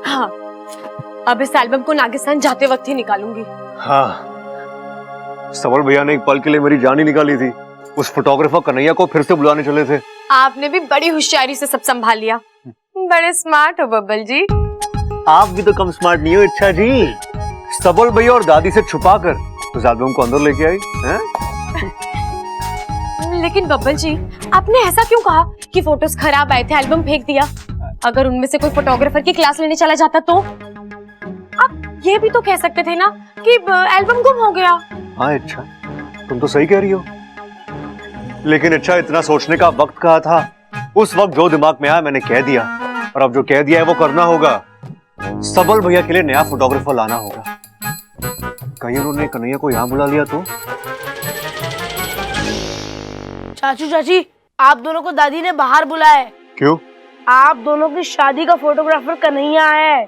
Speaker 4: हाँ, अब इस एल्बम को नागिस्तान जाते वक्त ही निकालूंगी।
Speaker 1: हाँ, सबल भैया ने एक पल के लिए मेरी जान ही निकाली थी। उस फोटोग्राफर कन्हैया को फिर से बुलाने चले थे।
Speaker 4: आपने भी बड़ी होशियारी से सब संभाल लिया। बड़े स्मार्ट हो बब्बल जी।
Speaker 1: आप भी तो कम स्मार्ट नहीं हो इच्छा जी। सबल भैया और दादी से छुपा कर उस एल्बम को अंदर लेके आई हैं?
Speaker 4: लेकिन बब्बल जी, आपने ऐसा क्यों कहा कि फोटोज खराब आए थे, एल्बम फेंक दिया? अगर उनमें से कोई फोटोग्राफर की क्लास लेने चला जाता तो? आप ये भी तो कह सकते थे ना कि एल्बम गुम हो गया।
Speaker 1: हाँ इच्छा, तुम तो सही कह रही हो, लेकिन इच्छा इतना सोचने का वक्त कहाँ था? उस वक्त जो दिमाग में आया मैंने कह दिया, और अब जो कह दिया है वो करना होगा। सबल भैया के लिए नया फोटोग्राफर लाना होगा। कहीं उन्होंने कन्हैया को यहाँ बुला लिया तो?
Speaker 13: चाचू चाची, आप दोनों को दादी ने बाहर बुलाया है।
Speaker 1: क्यों?
Speaker 13: आप दोनों की शादी का फोटोग्राफर कन्हैया आया है।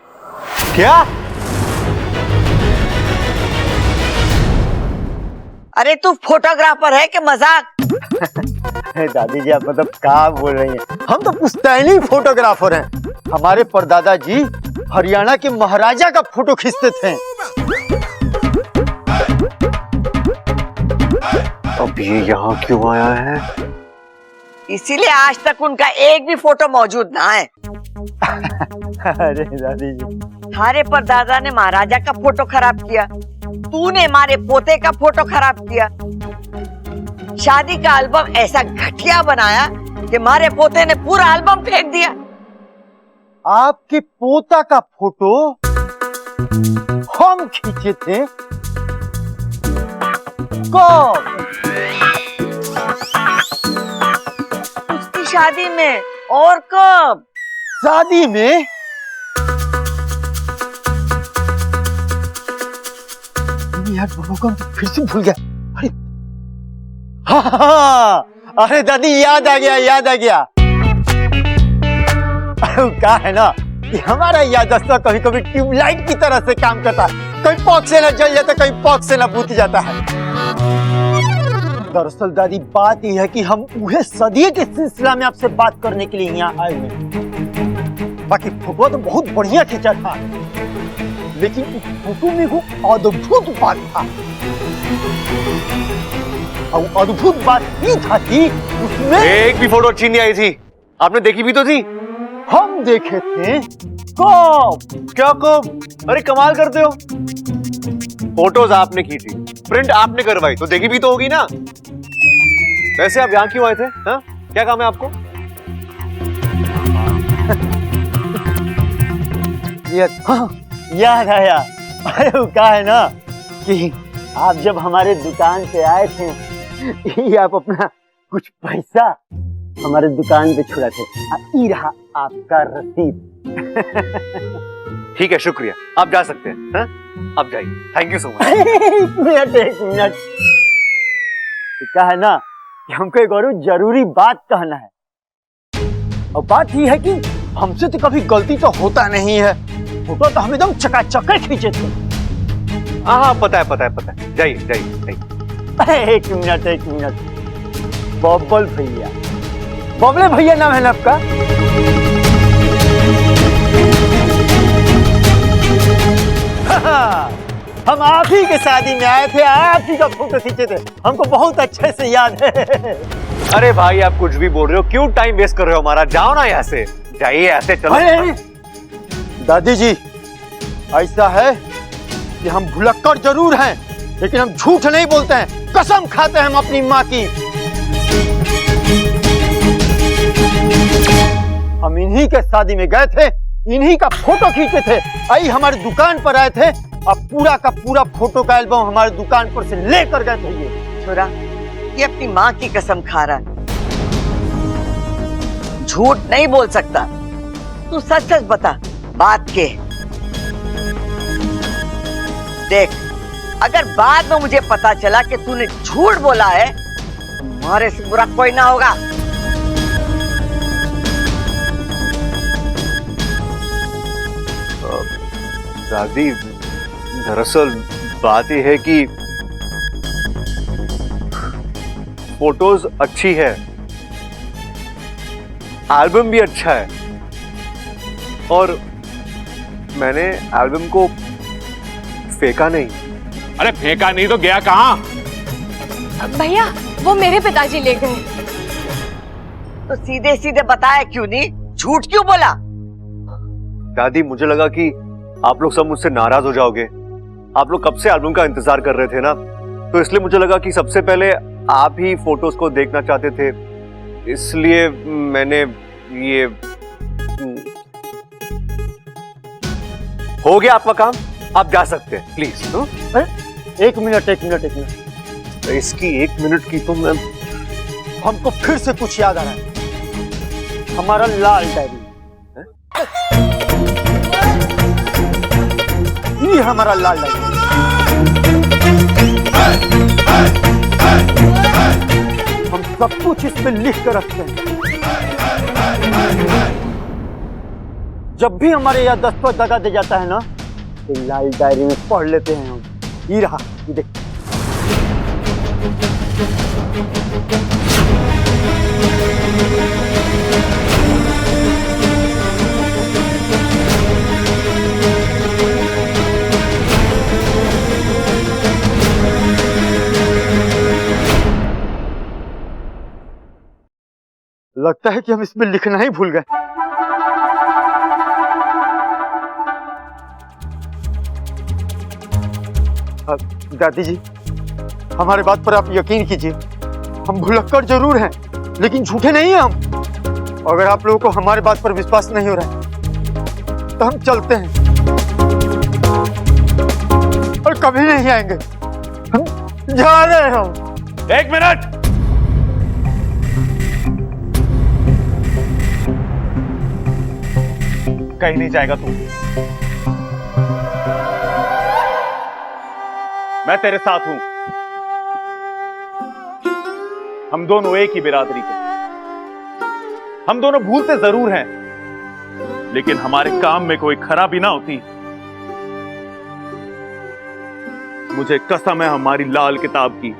Speaker 1: क्या?
Speaker 6: अरे तू फोटोग्राफर है कि मजाक?
Speaker 11: दादी जी, आप मतलब क्या बोल रही हैं? हम तो पुश्तैनी फोटोग्राफर हैं। हमारे परदादा जी हरियाणा के महाराजा का फोटो खींचते थे।
Speaker 1: अब ये यहाँ क्यों आया है?
Speaker 6: इसीलिए आज तक उनका एक भी फोटो मौजूद ना है।
Speaker 11: अरे दादी जी,
Speaker 6: थारे परदादा ने महाराजा का फोटो खराब किया, तूने हमारे पोते का फोटो खराब किया। शादी का एल्बम ऐसा घटिया बनाया कि हमारे पोते ने पूरा एल्बम फेंक दिया।
Speaker 11: आपके पोता का फोटो हम खींचे थे? कब?
Speaker 6: उसकी शादी में। और कब?
Speaker 11: शादी में? यार दोनों को फिर से भूल गया। अरे हाँ, अरे दादी याद आ गया। क्या है ना कि हमारा याददाश्त कभी कभी ट्यूबलाइट की तरह से काम करता है। कहीं पॉक से ना जल जाता, कहीं पॉक से ना बुझ जाता है। दरअसल दादी बात यह है कि हम उहे सदिये के सिलसिला में आपसे बात करने के लिए यहाँ आए हुए। बाकी फोटो तो बहुत बढ़िया खींचा था, लेकिन उस फोटो में वो अद्भुत बात था। और अद्भुत बात ये था कि उसमें
Speaker 1: एक भी फोटो अच्छी नहीं आई थी। आपने देखी भी तो थी।
Speaker 11: हम देखे थे। कब?
Speaker 1: क्या कब? अरे कमाल करते हो। फोटोज आपने खींची, प्रिंट आपने करवाई, तो देखी भी तो होगी ना। वैसे आप यहाँ क्यों आए थे? हाँ, क्या काम है आपको?
Speaker 11: हाँ, याद आया। अरे वो कहा है ना कि आप जब हमारे दुकान पे आए थे, ये आप अपना कुछ पैसा हमारे दुकान पे छुड़ा थे। ये रहा आपका रसीद।
Speaker 1: ठीक है, शुक्रिया, आप जा सकते हैं। हाँ? आप जाइए, थैंक यू सो मच।
Speaker 11: एक मिनट। क्या है ना कि हमको एक और जरूरी बात कहना है, और बात ये है कि हमसे तो कभी गलती तो होता नहीं है। फोटो तो हम एकदम चकाचक खींचे थे।
Speaker 1: हाँ, पता है। जाइए जाइए।
Speaker 11: एक मिनट। बबले भैया नाम है ना आपका? हम आप ही के शादी में आए थे, आप ही का फोटो खींचे थे, हमको बहुत अच्छे से याद है।
Speaker 1: अरे भाई, आप कुछ भी बोल रहे हो, क्यों टाइम वेस्ट कर रहे हो हमारा? जाओ ना यहाँ से, जाइए, ऐसे चलो।
Speaker 11: दादी जी, ऐसा है कि हम भुलक्कड़ जरूर हैं, लेकिन हम झूठ नहीं बोलते हैं, कसम खाते हैं हम अपनी माँ की। हम इन्हीं के शादी में गए थे, इन्हीं का फोटो खींचे थे, आई हमारी दुकान पर आए थे, अब पूरा का पूरा फोटो का एल्बम हमारी दुकान पर से लेकर गए थे। ये
Speaker 6: छोरा, ये अपनी माँ की कसम खा रहा है, झूठ नहीं बोल सकता। तू सच सच बता, बात के देख, अगर बाद में मुझे पता चला कि तूने झूठ बोला है, हमारे से बुरा कोई ना होगा।
Speaker 1: दादी, दरअसल बात यह है कि फोटोज अच्छी है, एल्बम भी अच्छा है, और मैंने एल्बम को फेंका नहीं।
Speaker 8: अरे फेंका नहीं तो गया कहाँ?
Speaker 4: भैया, वो मेरे पिताजी ले गए।
Speaker 6: तो सीधे सीधे बताया क्यों नहीं, झूठ क्यों बोला?
Speaker 1: दादी, मुझे लगा कि आप लोग सब मुझसे नाराज हो जाओगे। आप लोग कब से एल्बम का इंतजार कर रहे थे ना, तो इसलिए मुझे लगा कि सबसे पहले आप ही फोटोज को देखना चाहते थे, इसलिए मैंने ये हो गया आपका काम, आप जा सकते हैं, प्लीज।
Speaker 11: एक मिनट।
Speaker 1: इसकी 1 मिनट की तो मैं,
Speaker 11: हमको फिर से कुछ याद आ रहा है, हमारा लाल डायरी। ये हमारा लाल डायरी, हम सब कुछ इसमें लिख कर रखते हैं। जब भी हमारे यहाँ दस्तखत दगा दे जाता है ना, तो लाल डायरी में पढ़ लेते हैं हम। ये रहा, ये देख। लगता है कि हम इसमें लिखना ही भूल गए। दादी जी, हमारे बात पर आप यकीन कीजिए, हम भुलक्कड़ जरूर हैं, लेकिन झूठे नहीं हैं हम। अगर आप लोगों को हमारे बात पर विश्वास नहीं हो रहा है, तो हम चलते हैं और कभी नहीं आएंगे। हम जा रहे हैं। हम
Speaker 12: 1 मिनट। कहीं नहीं जाएगा तू, मैं तेरे साथ हूं। हम दोनों एक ही बिरादरी के, हम दोनों भूलते जरूर हैं, लेकिन हमारे काम में कोई खराबी ना होती। मुझे कसम है हमारी लाल किताब की,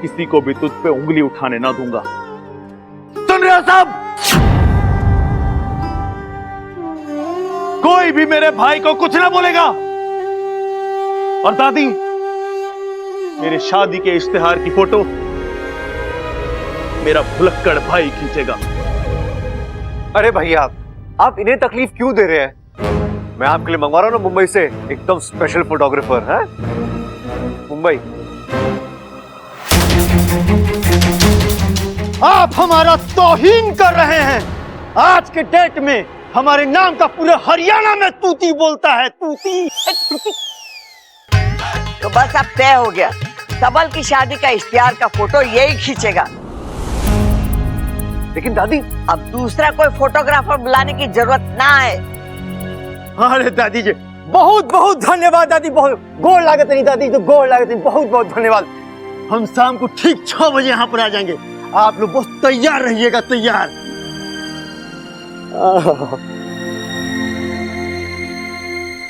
Speaker 12: किसी को भी तुझ पे उंगली उठाने ना दूंगा। सुन रहे हो सब? कोई भी मेरे भाई को कुछ ना बोलेगा। और दादी, मेरे शादी के इश्तिहार की फोटो मेरा भुलक्कड़ भाई खींचेगा।
Speaker 1: अरे भैया, आप इन्हें तकलीफ क्यों दे रहे हैं? मैं आपके लिए मंगवा रहा हूं ना मुंबई से एकदम स्पेशल फोटोग्राफर है। मुंबई।
Speaker 11: आप हमारा तौहीन कर रहे हैं। आज के डेट में हमारे नाम का पूरे हरियाणा में तूती बोलता है, तूती।
Speaker 6: तो बस अब तय हो गया, सबल की शादी का इश्तिहार का फोटो यही खींचेगा।
Speaker 1: लेकिन दादी,
Speaker 6: अब दूसरा कोई फोटोग्राफर बुलाने की जरूरत ना है।
Speaker 11: अरे दादी जी बहुत बहुत धन्यवाद दादी, बहुत गोड़ लागत नहीं दादी, तो गोड़ लागत नहीं, बहुत बहुत धन्यवाद। हम शाम को ठीक 6 बजे यहाँ पर आ जाएंगे, आप लोग बस तैयार रहिएगा, तैयार।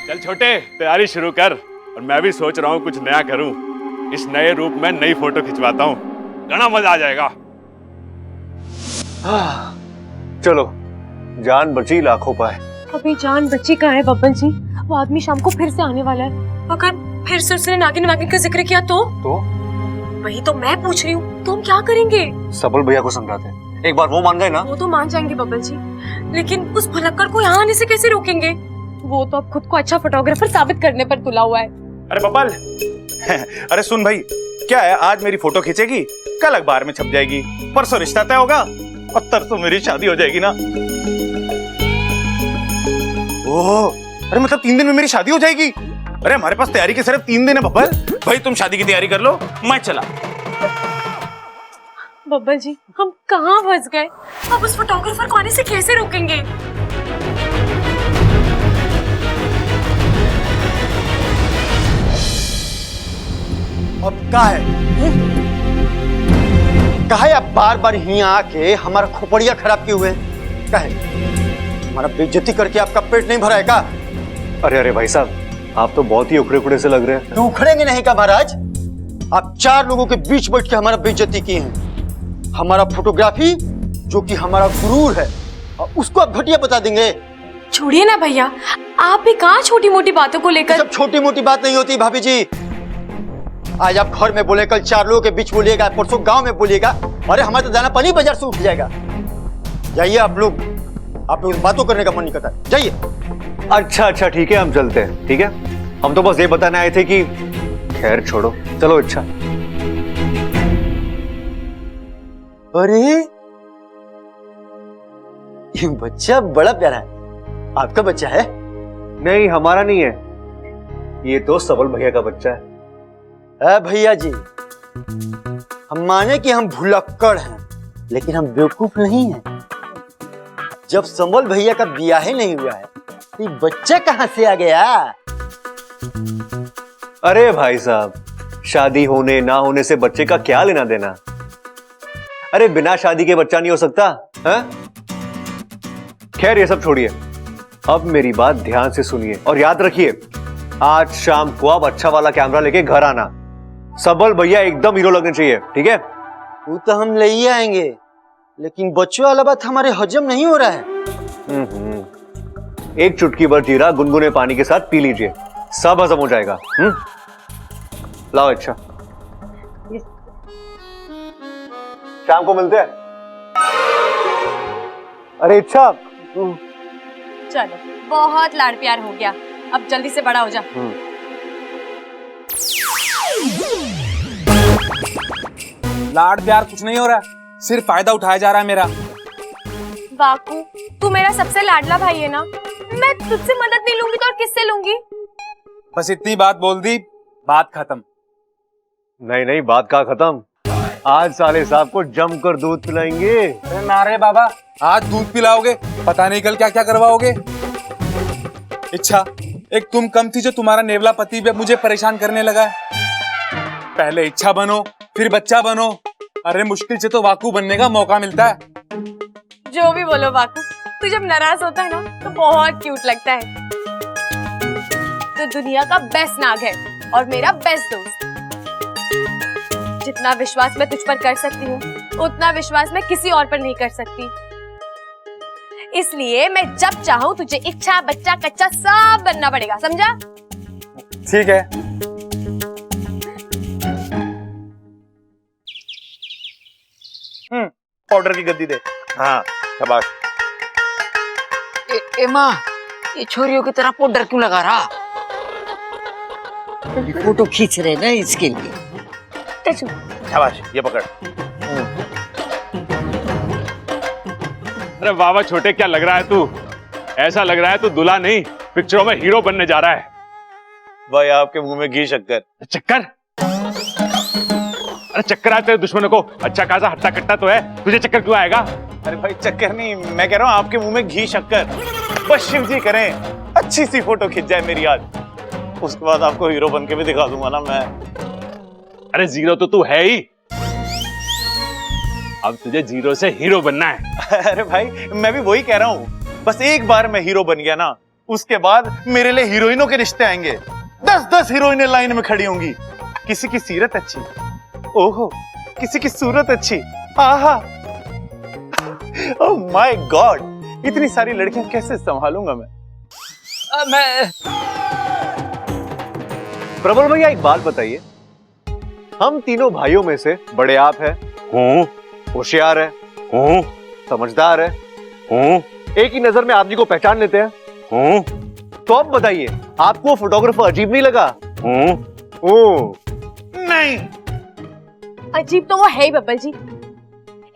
Speaker 8: चल छोटे, तैयारी शुरू कर। और मैं भी सोच रहा हूँ कुछ नया करूँ। इस नए रूप में नई फोटो खिंचवाता हूँ, घना मजा आ जाएगा।
Speaker 1: चलो, जान बची लाखों पाए।
Speaker 4: अभी जान बच्ची कहाँ है बब्बन जी? वो आदमी शाम को फिर से आने वाला है। अगर फिर से उसने नागिन वागिन का जिक्र किया तो वही तो मैं पूछ रही हूँ, तो हम क्या करेंगे?
Speaker 1: सबल भैया को समझाते हैं, एक बार वो मान गए ना।
Speaker 4: वो तो मान जाएंगे बब्बन जी, लेकिन उस भुलक्कड़ को यहाँ आने से कैसे रोकेंगे? वो तो अब खुद को अच्छा फोटोग्राफर साबित करने पर तुला हुआ है।
Speaker 12: अरे बब्बल, अरे सुन भाई, क्या है, आज मेरी फोटो खींचेगी, कल अखबार में छप जाएगी, परसों रिश्ता तय होगा और तरसों मेरी शादी हो जाएगी ना। ओह, अरे मतलब 3 दिन में मेरी शादी हो जाएगी? अरे हमारे पास तैयारी के सिर्फ 3 दिन है बब्बल। भाई तुम शादी की तैयारी कर लो, मैं चला।
Speaker 4: बब्बल जी, हम कहाँ फंस गए? अब उस फोटोग्राफर को आने से कैसे रोकेंगे?
Speaker 11: अब कहा है आप बार बार यहाँ आके हमारा खोपड़िया खराब किए हुए हैं? कहा है हमारा बेइज्जती करके आपका पेट नहीं भरा है का?
Speaker 1: अरे अरे भाई साहब, आप तो बहुत ही उखड़े उखड़े से लग रहे हैं।
Speaker 11: तो उखड़ेंगे नहीं का महाराज? आप 4 लोगों के बीच बैठ के हमारा बेइज्जती किए हैं। हमारा फोटोग्राफी जो कि हमारा गुरूर है, और उसको आप घटिया बता देंगे?
Speaker 4: छोड़िए ना भैया, आप भी कहाँ छोटी मोटी बातों को लेकर।
Speaker 11: सब छोटी मोटी बात नहीं होती भाभी जी। आज आप घर में बोले, कल 4 लोगों के बीच बोलिएगा, परसों गांव में बोलिएगा। अरे हमारा तो दाना पानी बाजार से उठ जाएगा। जाइए आप लोग बातों करने का मन नहीं करता, जाइए।
Speaker 1: अच्छा अच्छा ठीक है, हम चलते हैं। ठीक है, हम तो बस ये बताने आए थे कि खैर छोड़ो, चलो। अच्छा,
Speaker 11: अरे ये बच्चा बड़ा प्यारा है, आपका बच्चा है?
Speaker 1: नहीं, हमारा नहीं है, ये तो सबल भैया का बच्चा है।
Speaker 11: भैया जी, हम माने कि हम भुलक्कड़ हैं, लेकिन हम बेवकूफ नहीं हैं। जब सबल भैया का ब्याह ही नहीं हुआ है, तो ये बच्चा कहां से आ गया?
Speaker 1: अरे भाई साहब, शादी होने ना होने से बच्चे का क्या लेना देना? अरे बिना शादी के बच्चा नहीं हो सकता है? खैर ये सब छोड़िए, अब मेरी बात ध्यान से सुनिए और याद रखिए, आज शाम को आप अच्छा वाला कैमरा लेके घर आना। सबल भैया एकदम हीरो लगने चाहिए, ठीक है?
Speaker 11: वो तो हम ले ही आएंगे, लेकिन बच्चों वाला बात हमारे हजम नहीं हो रहा है।
Speaker 1: एक चुटकी भर जीरा गुनगुने पानी के साथ पी लीजिए, सब हजम हो जाएगा। लाओ। अच्छा, शाम को मिलते हैं। अरे अच्छा,
Speaker 4: चलो, बहुत लाड़ प्यार हो गया, अब जल्दी से बड़ा हो जा।
Speaker 14: लाड़ प्यार कुछ नहीं हो रहा, सिर्फ फायदा उठाया जा रहा है मेरा।
Speaker 4: बाकू, तू मेरा सबसे लाडला भाई है ना, मैं तुझसे मदद नहीं लूंगी तो और किससे लूंगी?
Speaker 14: बस इतनी बात बोल दी, बात खत्म।
Speaker 1: नहीं नहीं, बात का खत्म। आज साले साहब को जमकर दूध पिलाएंगे।
Speaker 14: नारे बाबा, आज दूध पिलाओगे, पता नहीं कल क्या क्या करवाओगे। इच्छा, एक तुम कम थी जो तुम्हारा नेवला पति भी मुझे परेशान करने लगा है। पहले इच्छा बनो, फिर बच्चा बनो। अरे मुश्किल से तो वाकू बनने का मौका मिलता है।
Speaker 4: जो भी बोलो बाकू, तू जब नाराज होता है ना तो बहुत क्यूट लगता है। तो दुनिया का बेस्ट नाग है और मेरा बेस्ट दोस्त। जितना विश्वास मैं तुझ पर कर सकती हूँ, उतना विश्वास मैं किसी और पर नहीं कर सकती। इसलिए मैं जब चाहूँ तुझे इच्छा, बच्चा, कच्चा सब बनना पड़ेगा, समझा?
Speaker 14: ठीक है।
Speaker 12: पाउडर की गद्दी दे। हाँ, शाबाश।
Speaker 6: ए माँ, ये छोरियों की तरह पाउडर क्यों लगा रहा? फोटो खींच रहे ना, इसके लिए।
Speaker 12: शाबाश, ये पकड़।
Speaker 8: अरे वाह वाह छोटे, क्या लग रहा है तू? ऐसा लग रहा है तू दूल्हा नहीं, पिक्चरों में हीरो बनने जा रहा है।
Speaker 12: भाई आपके मुंह में घी शक्कर।
Speaker 8: चक्कर? अरे चक्कर आए तेरे दुश्मनों को, अच्छा खासा हट्टा कट्टा तो है, तुझे चक्कर क्यों आएगा?
Speaker 12: अरे भाई चक्कर नहीं, मैं कह रहा हूँ आपके मुंह में घी शक्कर। बस शिव जी करें, अच्छी सी फोटो खिंच जाए मेरी आज, उसके बाद आपको हीरो बन के भी दिखा दूंगा ना मैं।
Speaker 8: अरे जीरो तो तू है ही, अब तुझे जीरो से हीरो बनना है।
Speaker 12: अरे भाई मैं भी वही कह रहा हूँ, बस एक बार मैं हीरो बन गया ना, उसके बाद मेरे लिए हीरोइनों के रिश्ते आएंगे। 10-10 हीरोइनें लाइन में खड़ी होंगी। किसी की सीरत अच्छी, ओहो, किसी की सूरत अच्छी, आहा, ओह माय गॉड, इतनी सारी लड़कियां कैसे संभालूंगा मैं?
Speaker 1: प्रबल भैया एक बात बताइए, हम तीनों भाइयों में से बड़े आप हैं, होशियार है, समझदार है, एक ही नजर में आप जी को पहचान लेते हैं, तो अब बताइए आपको वो फोटोग्राफर अजीब नहीं लगा?
Speaker 12: नहीं,
Speaker 4: अजीब तो वो है ही बब्बल जी।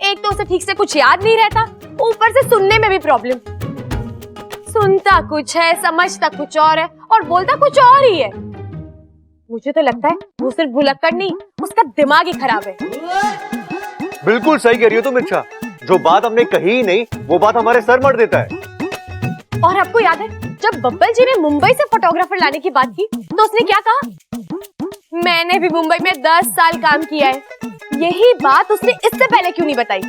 Speaker 4: एक तो उसे ठीक से कुछ याद नहीं रहता, ऊपर से सुनने में भी प्रॉब्लम। सुनता कुछ है, समझता कुछ और है और बोलता कुछ और ही है। मुझे तो लगता है वो सिर्फ भुलक्कड़ नहीं, उसका दिमाग ही खराब है।
Speaker 1: बिल्कुल सही कह रही हो तुम इच्छा, जो बात हमने कही ही नहीं वो बात हमारे सर मर देता है।
Speaker 4: और आपको याद है जब बब्बल जी ने मुंबई से फोटोग्राफर लाने की बात की तो उसने क्या कहा? मैंने भी मुंबई में 10 साल काम किया है। यही बात उसने इससे पहले क्यों नहीं बताई?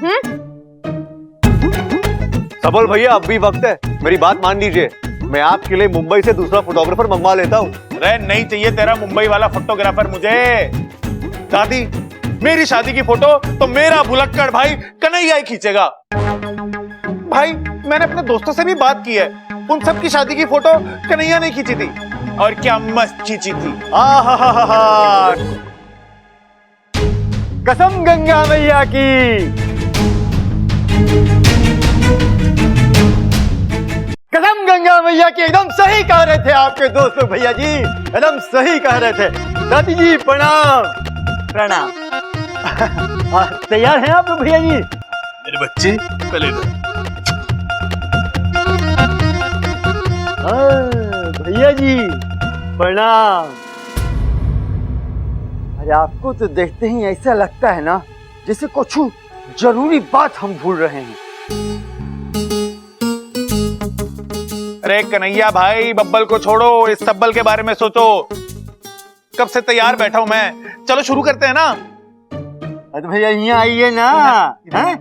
Speaker 1: सबल भैया अब भी वक्त है, मेरी बात मान लीजिए, मैं आपके लिए मुंबई से दूसरा फोटोग्राफर मंगवा लेता हूँ।
Speaker 12: अरे नहीं चाहिए तेरा मुंबई वाला फोटोग्राफर मुझे। दादी, मेरी शादी की फोटो तो मेरा भुलक्कड़ भाई कन्हैया ही खींचेगा। भाई मैंने अपने दोस्तों से भी बात की है, उन सब की शादी की फोटो कन्हैया ने खींची थी, और क्या मस्त खींची थी।
Speaker 11: आहा, कसम गंगा मैया की, कसम गंगा मैया की, एकदम सही कह रहे थे आपके दोस्त भैया जी, एकदम सही कह रहे थे। दादी जी प्रणाम।
Speaker 6: प्रणाम।
Speaker 11: तैयार हैं आप लोग भैया जी?
Speaker 12: मेरे बच्चे पहले इधर।
Speaker 11: भैया जी प्रणाम। अरे आपको तो देखते ही ऐसा लगता है ना जैसे कुछ जरूरी बात हम भूल रहे हैं।
Speaker 12: अरे कन्हैया भाई, बब्बल को छोड़ो, इस सब्बल के बारे में सोचो। कब से तैयार बैठा हूं मैं, चलो शुरू करते हैं ना।
Speaker 11: अरे भैया यहाँ आइए ना, हैं?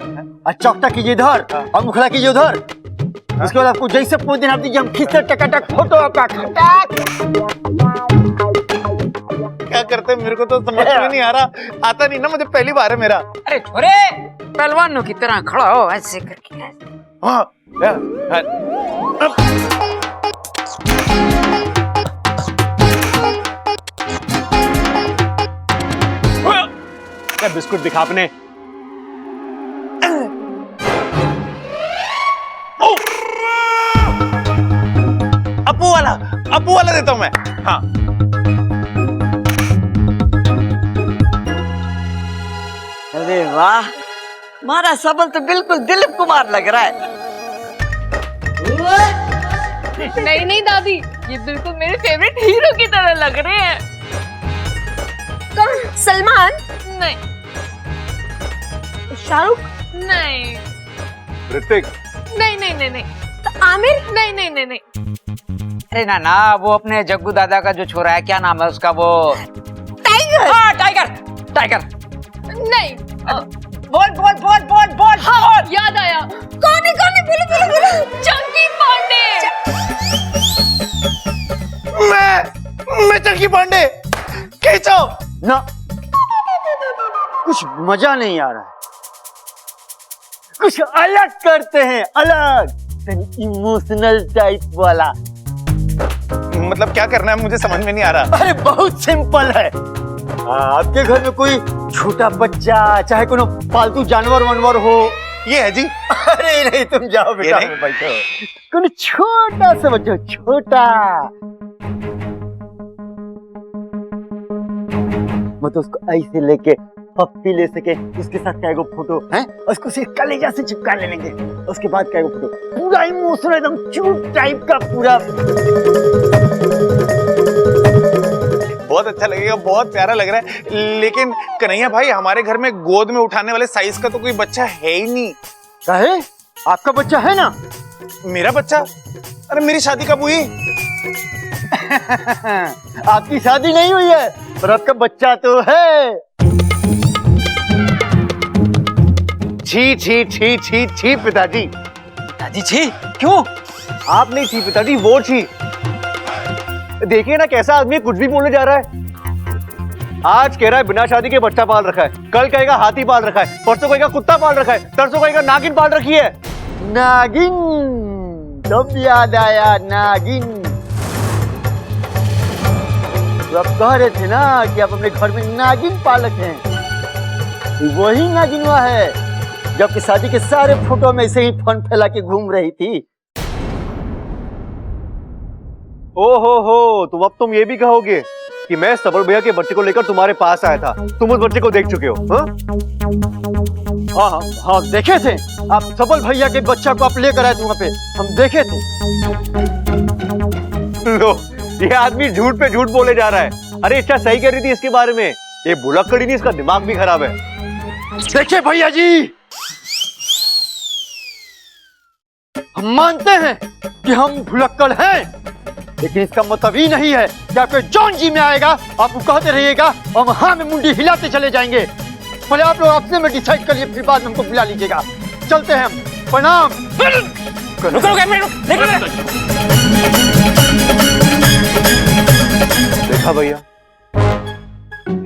Speaker 11: चौकटा कीजिए इधर और मुखड़ा कीजिए उधर, उसके बाद आपको जैसे पूछ दिन आप दीजिए, हम खींचते टकाटक फोटो आपका खटाक।
Speaker 12: क्या करते मेरे को तो समझ में नहीं आ रहा, आता नहीं ना, मुझे पहली बार है मेरा।
Speaker 5: अरे छोरे, पहलवानों की तरह खड़ा हो ऐसे करके।
Speaker 12: हाँ,
Speaker 8: क्या बिस्कुट दिखा अपने?
Speaker 12: अपू वाला देता हूं मैं। हाँ,
Speaker 6: अरे वाह, हमारा सबल तो बिल्कुल दिलीप कुमार लग रहा है।
Speaker 4: नहीं नहीं दादी, ये बिल्कुल मेरे फेवरेट हीरो की तरह लग रहे हैं। कौन? सलमान? नहीं। शाहरुख? नहीं।
Speaker 1: ऋतिक?
Speaker 4: नहीं नहीं नहीं नहीं। तो आमिर? नहीं नहीं नहीं नहीं।
Speaker 5: अरे ना ना, वो अपने जग्गू दादा का जो छोरा है, क्या नाम है उसका? वो
Speaker 4: टाइगर।
Speaker 5: हाँ, टाइगर। टाइगर
Speaker 4: नहीं।
Speaker 5: बोल बोल बोल बोल बोल।
Speaker 4: हाँ, याद आया। कौन है बोलो बोलो बोलो। चंकी पांडे।
Speaker 12: मैं चंकी पांडे, खींचो
Speaker 11: ना, कुछ मजा नहीं आ रहा है, कुछ अलग करते हैं, अलग इमोशनल टाइप वाला।
Speaker 12: मतलब क्या करना है मुझे समझ में नहीं आ रहा।
Speaker 11: अरे बहुत सिंपल है, आपके घर में कोई छोटा बच्चा चाहे कोई पालतू जानवर वानवर हो,
Speaker 12: ये है जी।
Speaker 11: अरे नहीं, तुम जाओ बेटा, बैठो। कोई छोटा सा बच्चा, छोटा, मैं तो उसको ऐसे लेके पप्पी ले सके, उसके साथ कैगो फोटो है, उसको सिर्फ कलेजा से चिपका लेंगे, उसके बाद कैगो फोटो, पूरा इमोशनल एकदम क्यूट टाइप का पूरा।
Speaker 12: बहुत अच्छा लगेगा, बहुत प्यारा लग रहा है। लेकिन कन्हैया भाई, हमारे घर में गोद में उठाने वाले साइज का तो कोई बच्चा है ही नहीं।
Speaker 11: कहे आपका बच्चा है ना?
Speaker 12: मेरा बच्चा? अरे मेरी शादी कब हुई?
Speaker 11: आपकी शादी नहीं हुई है, पर आपका बच्चा तो है। छी छी छी छी छी पिताजी।
Speaker 7: पिताजी छी? क्यों?
Speaker 1: आप नहीं छी पिताजी, वो छी। देखिए ना कैसा आदमी कुछ भी बोलने जा रहा है। आज कह रहा है बिना शादी के बच्चा पाल रखा है, कल कहेगा हाथी पाल रखा है, परसों कहेगा कुत्ता पाल रखा है, तरसों कहेगा नागिन पाल रखी है।
Speaker 11: नागिन, तब याद आया नागिन। तो आप कह रहे थे ना कि आप अपने घर में नागिन पाल रखे हैं, वही नागिन हुआ है जबकि शादी के सारे फोटो में ऐसे ही फोन फैला के घूम रही थी।
Speaker 1: हो, तुम ये भी कहोगे कि मैं सबल भैया के बच्चे को लेकर तुम्हारे पास आया था, तुम उस बच्चे को देख चुके हो?
Speaker 11: हाँ, देखे थे। आप सबल भैया के बच्चा को आप लेकर आए थे वहां पे, हम देखे थे।
Speaker 1: लो, ये आदमी झूठ पे झूठ बोले जा रहा है। अरे इच्छा सही कह रही थी इसके बारे में, ये भुलक्कड़ ही नहीं, इसका दिमाग भी खराब है।
Speaker 11: देखिए भैया जी, हम मानते हैं कि हम भुलक्कड़ हैं, लेकिन इसका मतलब ही नहीं है कि आपके जॉन जी में आएगा, आपको कहते रहिएगा हम हाँ में मुंडी हिलाते चले जाएंगे। पहले आप लोग अपने में डिसाइड करिए, फिर बाद में हमको बुला लीजिएगा। चलते हैं हम। प्रणाम।
Speaker 1: देखा भैया,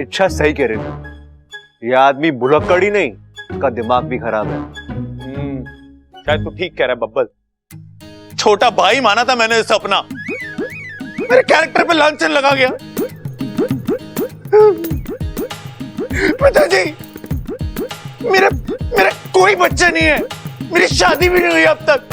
Speaker 1: इच्छा सही कह रही थी, ये आदमी भुलक्कड़ ही नहीं, इसका दिमाग भी खराब है।
Speaker 12: शायद तू ठीक कह रहा है बब्बल। छोटा भाई माना था मैंने इसे अपना, मेरे कैरेक्टर पे लांछन लगा गया। पिताजी, मेरा कोई बच्चा नहीं है, मेरी शादी भी नहीं हुई अब तक।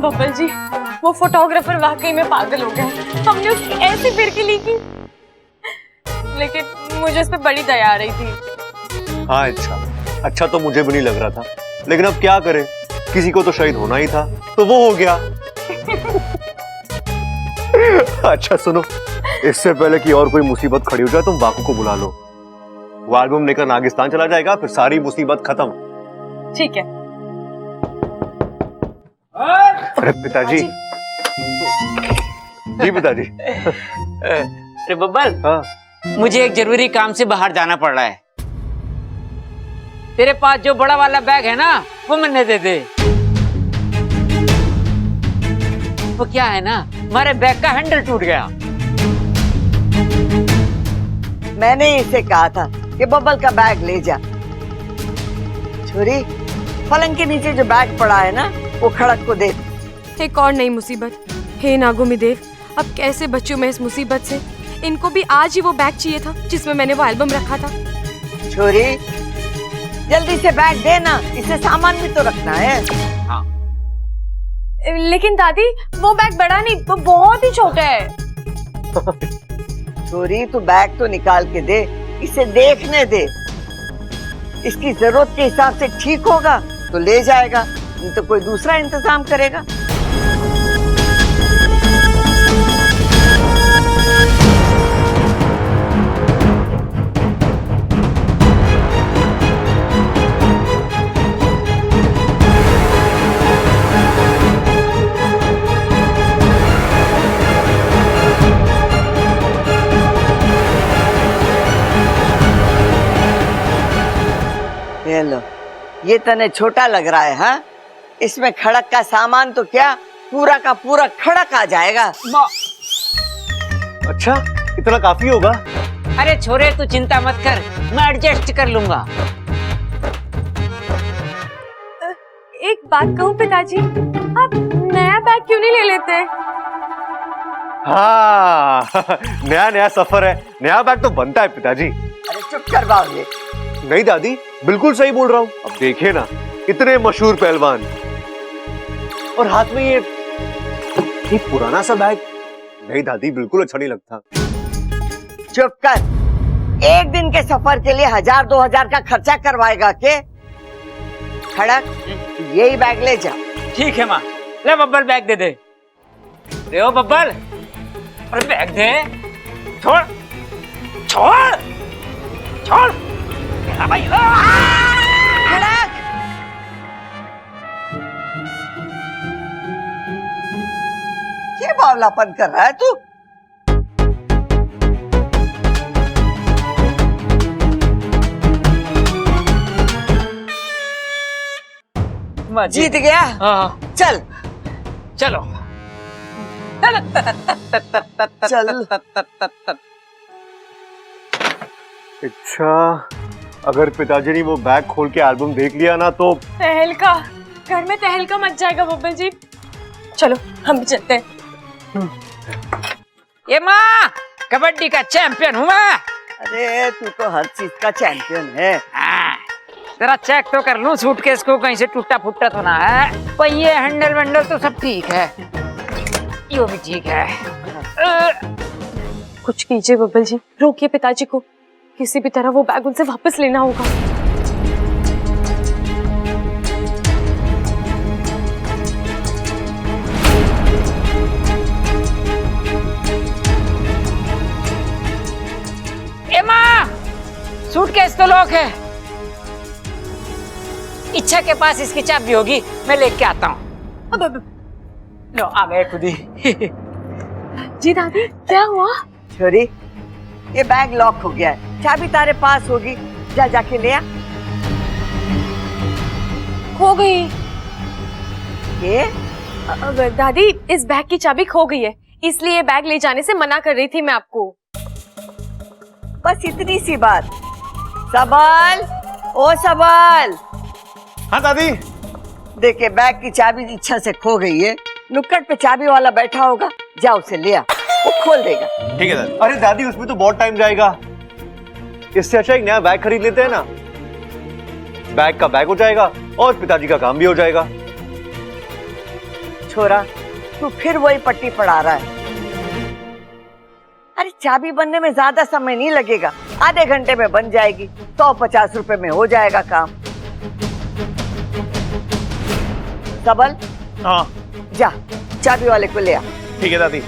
Speaker 4: बब्बल जी, वो फोटोग्राफर वाकई में पागल हो गया। हमने उसकी ऐसी फिरकी ली की, लेकिन मुझे उस पर बड़ी दया आ रही थी।
Speaker 1: हाँ अच्छा तो मुझे भी नहीं लग रहा था, लेकिन अब क्या करें, किसी को तो शहीद होना ही था, तो वो हो गया। अच्छा सुनो, इससे पहले कि और कोई मुसीबत खड़ी हो जाए, तुम बाकू को बुला लो। वो एल्बम लेकर नागिस्तान चला जाएगा, फिर सारी मुसीबत खत्म।
Speaker 4: ठीक है।
Speaker 1: अरे पिताजी। जी पिताजी।
Speaker 5: अरे बब्बल,
Speaker 1: हाँ?
Speaker 5: मुझे एक जरूरी काम से बाहर जाना पड़ रहा है। तेरे पास जो बड़ा वाला बैग है ना, वो मैंने दे दे। वो क्या है ना, हमारे बैग का हैंडल टूट गया।
Speaker 6: मैंने इसे कहा था कि बब्बल का बैग ले जा। छोरी, पलंग के नीचे जो बैग पड़ा है ना, वो खड़क को दे।
Speaker 4: एक और नई मुसीबत। हे नागोमी देव, अब कैसे बच्चों में इस मुसीबत से? इनको भी आज ही वो बैग चाहिए था जिसमें मैंने वो एल्बम रखा था।
Speaker 6: छोरी, जल्दी से बैग देना, इसे सामान भी तो रखना है।
Speaker 5: हाँ।
Speaker 4: लेकिन दादी, वो बैग बड़ा नहीं, वो बहुत ही छोटा है।
Speaker 6: छोरी, तू बैग तो निकाल के दे, इसे देखने दे। इसकी जरूरत के हिसाब से ठीक होगा तो ले जाएगा, नहीं तो कोई दूसरा इंतजाम करेगा। ये लो, ये तने छोटा लग रहा है, हाँ? इसमें खड़क का सामान तो क्या, पूरा का पूरा खड़क आ जाएगा।
Speaker 1: अच्छा, इतना काफी होगा?
Speaker 5: अरे छोरे, तू चिंता मत कर, मैं एडजस्ट कर लूंगा।
Speaker 4: एक बात कहूँ पिताजी, आप नया बैग क्यों नहीं ले लेते?
Speaker 1: हाँ, नया सफर है, नया बैग तो बनता है पिताजी।
Speaker 6: अरे चुप कर बाबू।
Speaker 1: नहीं दादी, बिल्कुल सही बोल रहा हूँ। अब देखिए ना, इतने मशहूर पहलवान, और हाथ में ये पुराना सा बैग। नहीं दादी, बिल्कुल अच्छा नहीं लगता।
Speaker 6: चुप कर। एक दिन के सफर के लिए 1000-2000 का खर्चा करवाएगा के? खड़क, यही बैग ले जा।
Speaker 5: ठीक है माँ, ले बब्बल बैग दे दे। ले ओ बब्बल, अरे बैग दे। छोड़ छोड़ छोड़ भाई।
Speaker 6: खड़क, ये बावलापन कर रहा है तू? जीत गया?
Speaker 5: हाँ
Speaker 6: चल
Speaker 5: चलो
Speaker 6: चल।
Speaker 1: अच्छा, अगर पिताजी ने वो बैग खोल के एल्बम देख लिया ना तो
Speaker 4: तहलका, घर में तहलका मच जाएगा बब्बल जी। चलो हम भी चलते हैं।
Speaker 5: ये माँ, कबड्डी का चैंपियन हूँ मैं।
Speaker 6: अरे तू तो हर चीज का चैंपियन है।
Speaker 5: जरा चेक तो कर लूं सूटकेस को, कहीं से टूटा फूटा तो ना है। पहिए हैंडल वैंडल तो सब ठीक है, यो भी ठीक है।
Speaker 4: कुछ कीजिए बब्बल जी, रोकिए पिताजी को। किसी भी तरह वो बैग उनसे वापस लेना होगा।
Speaker 5: ए माँ, सूटकेस तो लॉक है। इच्छा के पास इसकी चाबी होगी, मैं लेके आता हूँ। लो आ गए खुद ही।
Speaker 4: जी दादी, क्या हुआ?
Speaker 6: छोरी, ये बैग लॉक हो गया है, चाबी तारे पास होगी, जा जाके ले आ।
Speaker 4: खो गई।
Speaker 6: ये
Speaker 4: दादी, इस बैग की चाबी खो गई है, इसलिए बैग ले जाने से मना कर रही थी मैं आपको।
Speaker 6: बस इतनी सी बात। सबल, ओ सबल।
Speaker 12: हाँ दादी।
Speaker 6: देखे बैग की चाबी इच्छा से खो गई है, नुक्कड़ पे चाबी वाला बैठा होगा, जा उसे ले आ, वो खोल देगा।
Speaker 12: ठीक है दादी।
Speaker 1: अरे दादी, उसमें तो बहुत टाइम जाएगा। इससे अच्छा एक नया बैग खरीद लेते हैं ना। बैग का बैग हो जाएगा और पिताजी का काम भी हो जाएगा।
Speaker 6: छोरा, तू फिर वही पट्टी पढ़ा रहा है। अरे चाबी बनने में ज्यादा समय नहीं लगेगा, आधे घंटे में बन जाएगी। 150 रुपए में हो जाएगा काम। सबल,
Speaker 12: हाँ
Speaker 6: जा चाबी वाले को ले आ।
Speaker 12: ठीक है दादी।